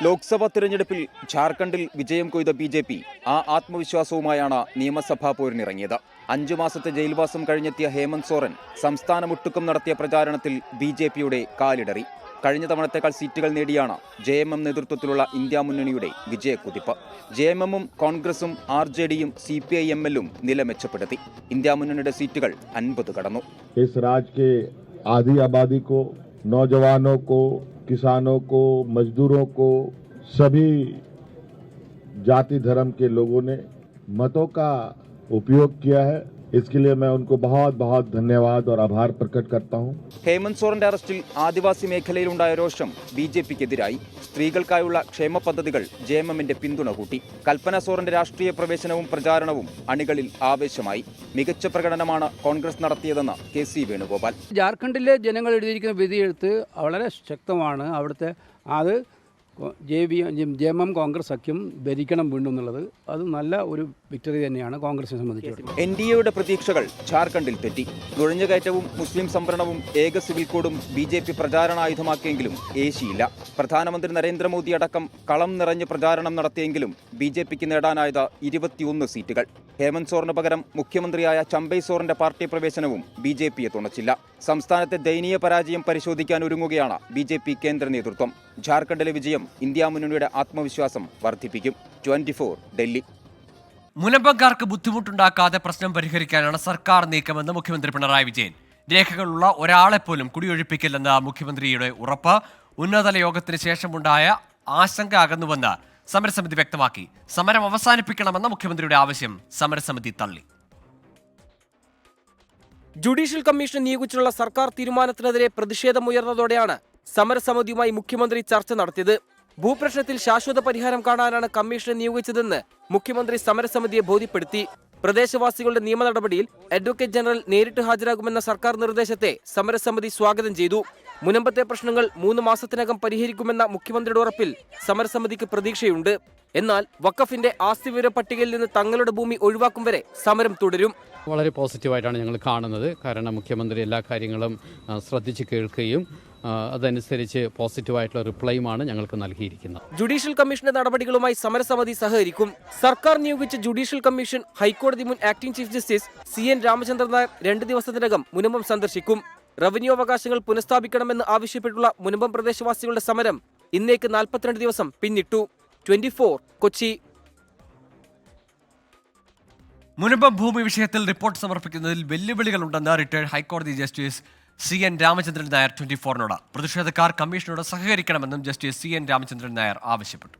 ലോക്സഭാ തിരഞ്ഞെടുപ്പിൽ ജാർഖണ്ഡിൽ വിജയം കൊയ്ത BJP ആ ആത്മവിശ്വാസവുമായാണ് നിയമസഭാ പോരിനിറങ്ങിയത്. 5 മാസത്തെ ജയിൽവാസം കഴിഞ്ഞെത്തിയ ഹേമന്ത് സോറൻ സംസ്ഥാനമൊട്ടുക്കും നടത്തിയ പ്രചാരണത്തിൽ BJPയുടെ കാലിടറി. കഴിഞ്ഞ തവണത്തേക്കാൾ സീറ്റുകൾ നേടിയാണ് JMM നേതൃത്വത്തിലുള്ള ഇന്ത്യ മുന്നണിയുടെ വിജയക്കുതിപ്പ്. JMM-ഉം കോൺഗ്രസും RJD-യും CPI-ML-ഉം നില മെച്ചപ്പെടുത്തി. ഇന്ത്യ മുന്നണിയുടെ സീറ്റുകൾ 50 കടന്നു. आधी आबादी को, नौजवानों को, किसानों को, मजदूरों को, सभी जाति धर्म के लोगों ने मतों का उपयोग किया है. इसके लिए मैं उनको बहुत बहुत धन्यवाद और आभार प्रकट करता हूं. ഹേമന്ത് സോറന്റെ അറസ്റ്റിൽ ആദിവാസി മേഖലയിലുണ്ടായ രോഷം BJPക്കെതിരായി. സ്ത്രീകൾക്കായുള്ള ക്ഷേമ പദ്ധതികൾ JMM-ന്റെ പിന്തുണ കൂട്ടി. കൽപ്പന സോറന്റെ രാഷ്ട്രീയ പ്രവേശനവും പ്രചാരണവും അണികളിൽ ആവേശമായി. മികച്ച പ്രകടനമാണ് കോൺഗ്രസ് നടത്തിയതെന്ന് KC വേണുഗോപാൽ. ജാർഖണ്ഡിലെ ജനങ്ങൾ എഴുതിയിരിക്കുന്ന വിധിയെഴുത്ത് വളരെ ശക്തമാണ്. അവിടുത്തെ അത് JMM കോൺഗ്രസ് സഖ്യം ഭരിക്കണം വീണ്ടും എന്നുള്ളത് അത് നല്ല ഒരു വിക്ടറി തന്നെയാണ് കോൺഗ്രസിനെ സംബന്ധിച്ചിടത്തോളം. NDAയുടെ പ്രതീക്ഷകൾ ജാർഖണ്ഡിൽ തെറ്റി. നുഴഞ്ഞുകയറ്റവും മുസ്ലിം സംവരണവും ഏക സിവിൽ കോഡും BJP പ്രചാരണായുധമാക്കിയെങ്കിലും ഏശിയില്ല. പ്രധാനമന്ത്രി നരേന്ദ്രമോദി അടക്കം കളം നിറഞ്ഞ് പ്രചാരണം നടത്തിയെങ്കിലും BJPക്ക് നേടാനായത് 21 സീറ്റുകൾ. ഹേമന്ത് സോറിന് പകരം മുഖ്യമന്ത്രിയായ ചമ്പൈ സോറിന്റെ പാർട്ടി പ്രവേശനവും BJPയെ തുണച്ചില്ല. സംസ്ഥാനത്തെ ദയനീയ പരാജയം പരിശോധിക്കാൻ ഒരുങ്ങുകയാണ് BJP കേന്ദ്ര നേതൃത്വം. ജാർഖണ്ഡിലെ വിജയം ഇന്ത്യ മുന്നണിയുടെ ആത്മവിശ്വാസം വർദ്ധിപ്പിക്കും. 24 ഡൽഹി. മുനമ്പംകാർക്ക് ബുദ്ധിമുട്ടുണ്ടാക്കാതെ പ്രശ്നം പരിഹരിക്കാനാണ് സർക്കാർ നീക്കമെന്ന് മുഖ്യമന്ത്രി പിണറായി വിജയൻ. രേഖകളുള്ള ഒരാളെപ്പോലും കുടിയൊഴിപ്പിക്കില്ലെന്ന് മുഖ്യമന്ത്രിയുടെ ഉറപ്പ്. ഉന്നതതല യോഗത്തിന് ശേഷമുണ്ടായ ആശങ്ക അകന്നുവെന്ന് സമരസമിതി വ്യക്തമാക്കി. സമരം അവസാനിപ്പിക്കണമെന്ന മുഖ്യമന്ത്രിയുടെ ആവശ്യം സമരസമിതി തള്ളി. ജുഡീഷ്യൽ കമ്മീഷൻ നിയോഗിച്ചുള്ള സർക്കാർ തീരുമാനത്തിനെതിരെ പ്രതിഷേധമുയർന്നതോടെയാണ് സമരസമിതിയുമായി മുഖ്യമന്ത്രി ചർച്ച നടത്തിയത്. ഭൂപ്രശ്നത്തിൽ ശാശ്വത പരിഹാരം കാണാനാണ് കമ്മീഷനെ നിയോഗിച്ചതെന്ന് മുഖ്യമന്ത്രി സമരസമിതിയെ ബോധ്യപ്പെടുത്തി. പ്രദേശവാസികളുടെ നിയമ നടപടിയിൽ അഡ്വക്കേറ്റ് ജനറൽ നേരിട്ട് ഹാജരാകുമെന്ന സർക്കാർ നിർദ്ദേശത്തെ സമരസമിതി സ്വാഗതം ചെയ്തു. മുനമ്പത്തെ പ്രശ്നങ്ങൾ 3 മാസത്തിനകം പരിഹരിക്കുമെന്ന മുഖ്യമന്ത്രിയുടെ ഉറപ്പിൽ സമരസമിതിക്ക് പ്രതീക്ഷയുണ്ട്. എന്നാൽ വഖഫിന്റെ ആസ്തി വിവര പട്ടികയിൽ നിന്ന് തങ്ങളുടെ ഭൂമി ഒഴിവാക്കും വരെ സമരം തുടരും. വളരെ പോസിറ്റീവായിട്ടാണ് ഞങ്ങൾ കാണുന്നത്. കാരണം മുഖ്യമന്ത്രി എല്ലാ കാര്യങ്ങളും ശ്രദ്ധിച്ച് കേൾക്കുകയും അതനുസരിച്ച് പോസിറ്റീവായിട്ടുള്ള റിപ്ലൈയുമാണ് ഞങ്ങൾക്ക് നൽകിയിരിക്കുന്നത്. ജുഡീഷ്യൽ കമ്മീഷന്റെ നടപടികളുമായി സമരസമിതി സഹകരിക്കും. സർക്കാർ നിയോഗിച്ച ജുഡീഷ്യൽ കമ്മീഷൻ ഹൈക്കോടതി മുൻ acting chief justice CN Ramachandran Nair 2 ദിവസത്തിനകം മുനമ്പം സന്ദർശിക്കും. റവന്യൂ അവകാശങ്ങൾ പുനഃസ്ഥാപിക്കണമെന്ന് ആവശ്യപ്പെട്ടുള്ള മുനമ്പം പ്രദേശവാസികളുടെ സമരം ഇന്നേക്ക് 42 ദിവസം പിന്നിട്ടു. 24 കൊച്ചി. മുനമ്പം ഭൂമി വിഷയത്തിൽ റിപ്പോർട്ട് സമർപ്പിക്കുന്നതിൽ വെല്ലുവിളികളുണ്ടെന്ന് റിട്ടയർഡ് ഹൈക്കോടതി ജസ്റ്റിസ് CN രാമചന്ദ്രൻ നായർ 24-നോട്. പ്രതിഷേധക്കാർ കമ്മീഷനോട് സഹകരിക്കണമെന്നും ജസ്റ്റിസ് CN രാമചന്ദ്രൻ നായർ ആവശ്യപ്പെട്ടു.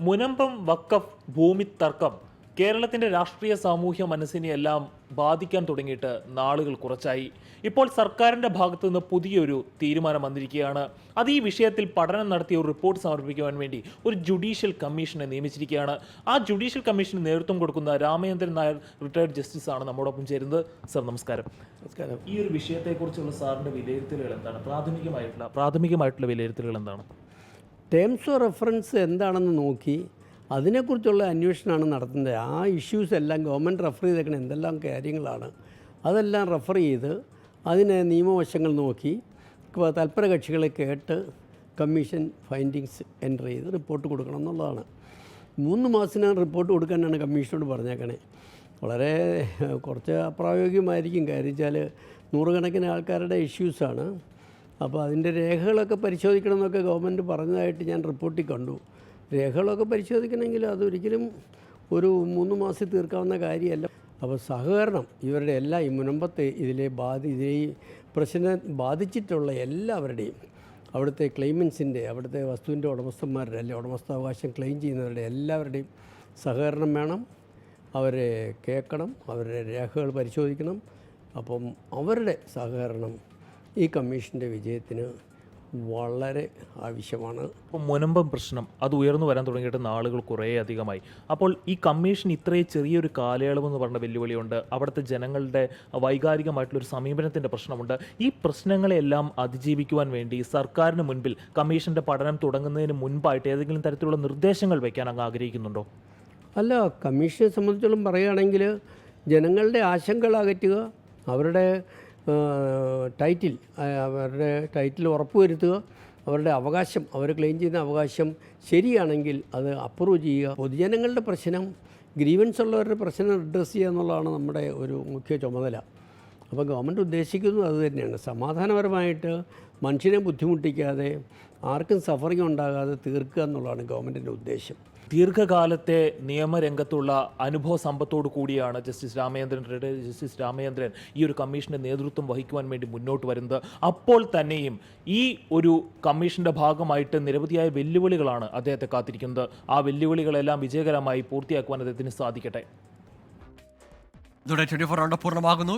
മുനമ്പം വഖഫ് ഭൂമി തർക്കം കേരളത്തിന്റെ രാഷ്ട്രീയ സാമൂഹ്യ മനസ്സിനെയെല്ലാം ബാധിക്കാൻ തുടങ്ങിയിട്ട് നാളുകൾ കുറച്ചായി. ഇപ്പോൾ സർക്കാരിന്റെ ഭാഗത്തു നിന്ന് പുതിയൊരു തീരുമാനം വന്നിരിക്കുകയാണ്. അത് ഈ വിഷയത്തിൽ പഠനം നടത്തിയ ഒരു റിപ്പോർട്ട് സമർപ്പിക്കുവാൻ വേണ്ടി ഒരു ജുഡീഷ്യൽ കമ്മീഷനെ നിയമിച്ചിരിക്കുകയാണ്. ആ ജുഡീഷ്യൽ കമ്മീഷന് നേതൃത്വം കൊടുക്കുന്ന രാമചന്ദ്രൻ നായർ റിട്ടയർഡ് ജസ്റ്റിസ് ആണ് നമ്മോടൊപ്പം ചേരുന്നത്. സർ നമസ്കാരം. നമസ്കാരം. ഈ ഒരു വിഷയത്തെക്കുറിച്ചുള്ള സാറിന്റെ വിലയിരുത്തലുകൾ എന്താണ്? പ്രാഥമികമായിട്ടുള്ള വിലയിരുത്തലുകൾ എന്താണ്? ടേംസ് ഓഫ് റെഫറൻസ് എന്താണെന്ന് നോക്കി അതിനെക്കുറിച്ചുള്ള അന്വേഷണമാണ് നടത്തുന്നത്. ആ ഇഷ്യൂസ് എല്ലാം ഗവൺമെൻറ് റെഫർ ചെയ്തേക്കുന്ന എന്തെല്ലാം കാര്യങ്ങളാണ് അതെല്ലാം റെഫർ ചെയ്ത് അതിനെ നിയമവശങ്ങൾ നോക്കി തൽപര കക്ഷികളെ കേട്ട് കമ്മീഷൻ ഫൈൻഡിങ്സ് എൻ്റർ ചെയ്ത് റിപ്പോർട്ട് കൊടുക്കണം എന്നുള്ളതാണ്. 3 മാസത്തിനകം റിപ്പോർട്ട് കൊടുക്കാനാണ് കമ്മീഷനോട് പറഞ്ഞേക്കണേ. വളരെ കുറച്ച് അപ്രായോഗികമായിരിക്കും. കാര്യം വെച്ചാൽ 100 കണക്കിന് ആൾക്കാരുടെ ഇഷ്യൂസാണ്. അപ്പോൾ അതിൻ്റെ രേഖകളൊക്കെ പരിശോധിക്കണം എന്നൊക്കെ ഗവൺമെൻറ് പറഞ്ഞതായിട്ട് ഞാൻ റിപ്പോർട്ടിൽ കണ്ടു. രേഖകളൊക്കെ പരിശോധിക്കണമെങ്കിൽ അതൊരിക്കലും ഒരു 3 മാസത്തിൽ തീർക്കാവുന്ന കാര്യമല്ല. അപ്പോൾ സഹകരണം ഇവരുടെ എല്ലാ ഈ മുനമ്പത്തെ ഇതിലെ ഈ പ്രശ്നം ബാധിച്ചിട്ടുള്ള എല്ലാവരുടെയും അവിടുത്തെ ക്ലെയിമൻസിൻ്റെ അവിടുത്തെ വസ്തുവിൻ്റെ ഉടമസ്ഥന്മാരുടെ അല്ലെ ഉടമസ്ഥാവകാശം ക്ലെയിം ചെയ്യുന്നവരുടെ എല്ലാവരുടെയും സഹകരണം വേണം. അവരെ കേൾക്കണം, അവരുടെ രേഖകൾ പരിശോധിക്കണം. അപ്പം അവരുടെ സഹകരണം ഈ കമ്മീഷൻ്റെ വിജയത്തിന് വളരെ ആവശ്യമാണ്. ഇപ്പോൾ മുനമ്പം പ്രശ്നം അത് ഉയർന്നു വരാൻ തുടങ്ങിയിട്ട് നാളുകൾ കുറേ അധികമായി. അപ്പോൾ ഈ കമ്മീഷൻ ഇത്രയും ചെറിയൊരു കാലയളവ് എന്ന് പറഞ്ഞ വെല്ലുവിളിയുണ്ട്. അവിടുത്തെ ജനങ്ങളുടെ വൈകാരികമായിട്ടുള്ളൊരു സമീപനത്തിൻ്റെ പ്രശ്നമുണ്ട്. ഈ പ്രശ്നങ്ങളെല്ലാം അതിജീവിക്കുവാൻ വേണ്ടി സർക്കാരിന് മുൻപിൽ കമ്മീഷൻ്റെ പഠനം തുടങ്ങുന്നതിന് മുൻപായിട്ട് ഏതെങ്കിലും തരത്തിലുള്ള നിർദ്ദേശങ്ങൾ വയ്ക്കാൻ അങ്ങ് ആഗ്രഹിക്കുന്നുണ്ടോ? അല്ല, കമ്മീഷനെ സംബന്ധിച്ചോളം പറയുകയാണെങ്കിൽ ജനങ്ങളുടെ ആശങ്കകൾ അകറ്റുക, അവരുടെ ടൈറ്റിൽ ഉറപ്പുവരുത്തുക, അവരുടെ അവകാശം, അവർ ക്ലെയിം ചെയ്യുന്ന അവകാശം ശരിയാണെങ്കിൽ അത് അപ്രൂവ് ചെയ്യുക. പൊതുജനങ്ങളുടെ പ്രശ്നം, ഗ്രീവൻസ് ഉള്ളവരുടെ പ്രശ്നം അഡ്രസ്സ് ചെയ്യുക എന്നുള്ളതാണ് നമ്മുടെ ഒരു മുഖ്യ ചുമതല. അപ്പോൾ ഗവൺമെൻറ് ഉദ്ദേശിക്കുന്നത് അത് തന്നെയാണ്. സമാധാനപരമായിട്ട് മനുഷ്യനെ ബുദ്ധിമുട്ടിക്കാതെ ആർക്കും സഫറിങ് ഉണ്ടാകാതെ തീർക്കുക എന്നുള്ളതാണ് ഗവൺമെൻറ്റിൻ്റെ ഉദ്ദേശം. ദീർഘകാലത്തെ നിയമരംഗത്തുള്ള അനുഭവ സമ്പത്തോടു കൂടിയാണ് ജസ്റ്റിസ് രാമചന്ദ്രൻ ഈ ഒരു കമ്മീഷന്റെ നേതൃത്വം വഹിക്കുവാൻ വേണ്ടി മുന്നോട്ട് വരുന്നത്. അപ്പോൾ തന്നെയും ഈ ഒരു കമ്മീഷന്റെ ഭാഗമായിട്ട് നിരവധിയായ വെല്ലുവിളികളാണ് അദ്ദേഹത്തെ കാത്തിരിക്കുന്നത്. ആ വെല്ലുവിളികളെല്ലാം വിജയകരമായി പൂർത്തിയാക്കുവാൻ അദ്ദേഹത്തിന് സാധിക്കട്ടെ. ഇതോടെ 24 റൗണ്ട് പൂർണ്ണമാകുന്നു.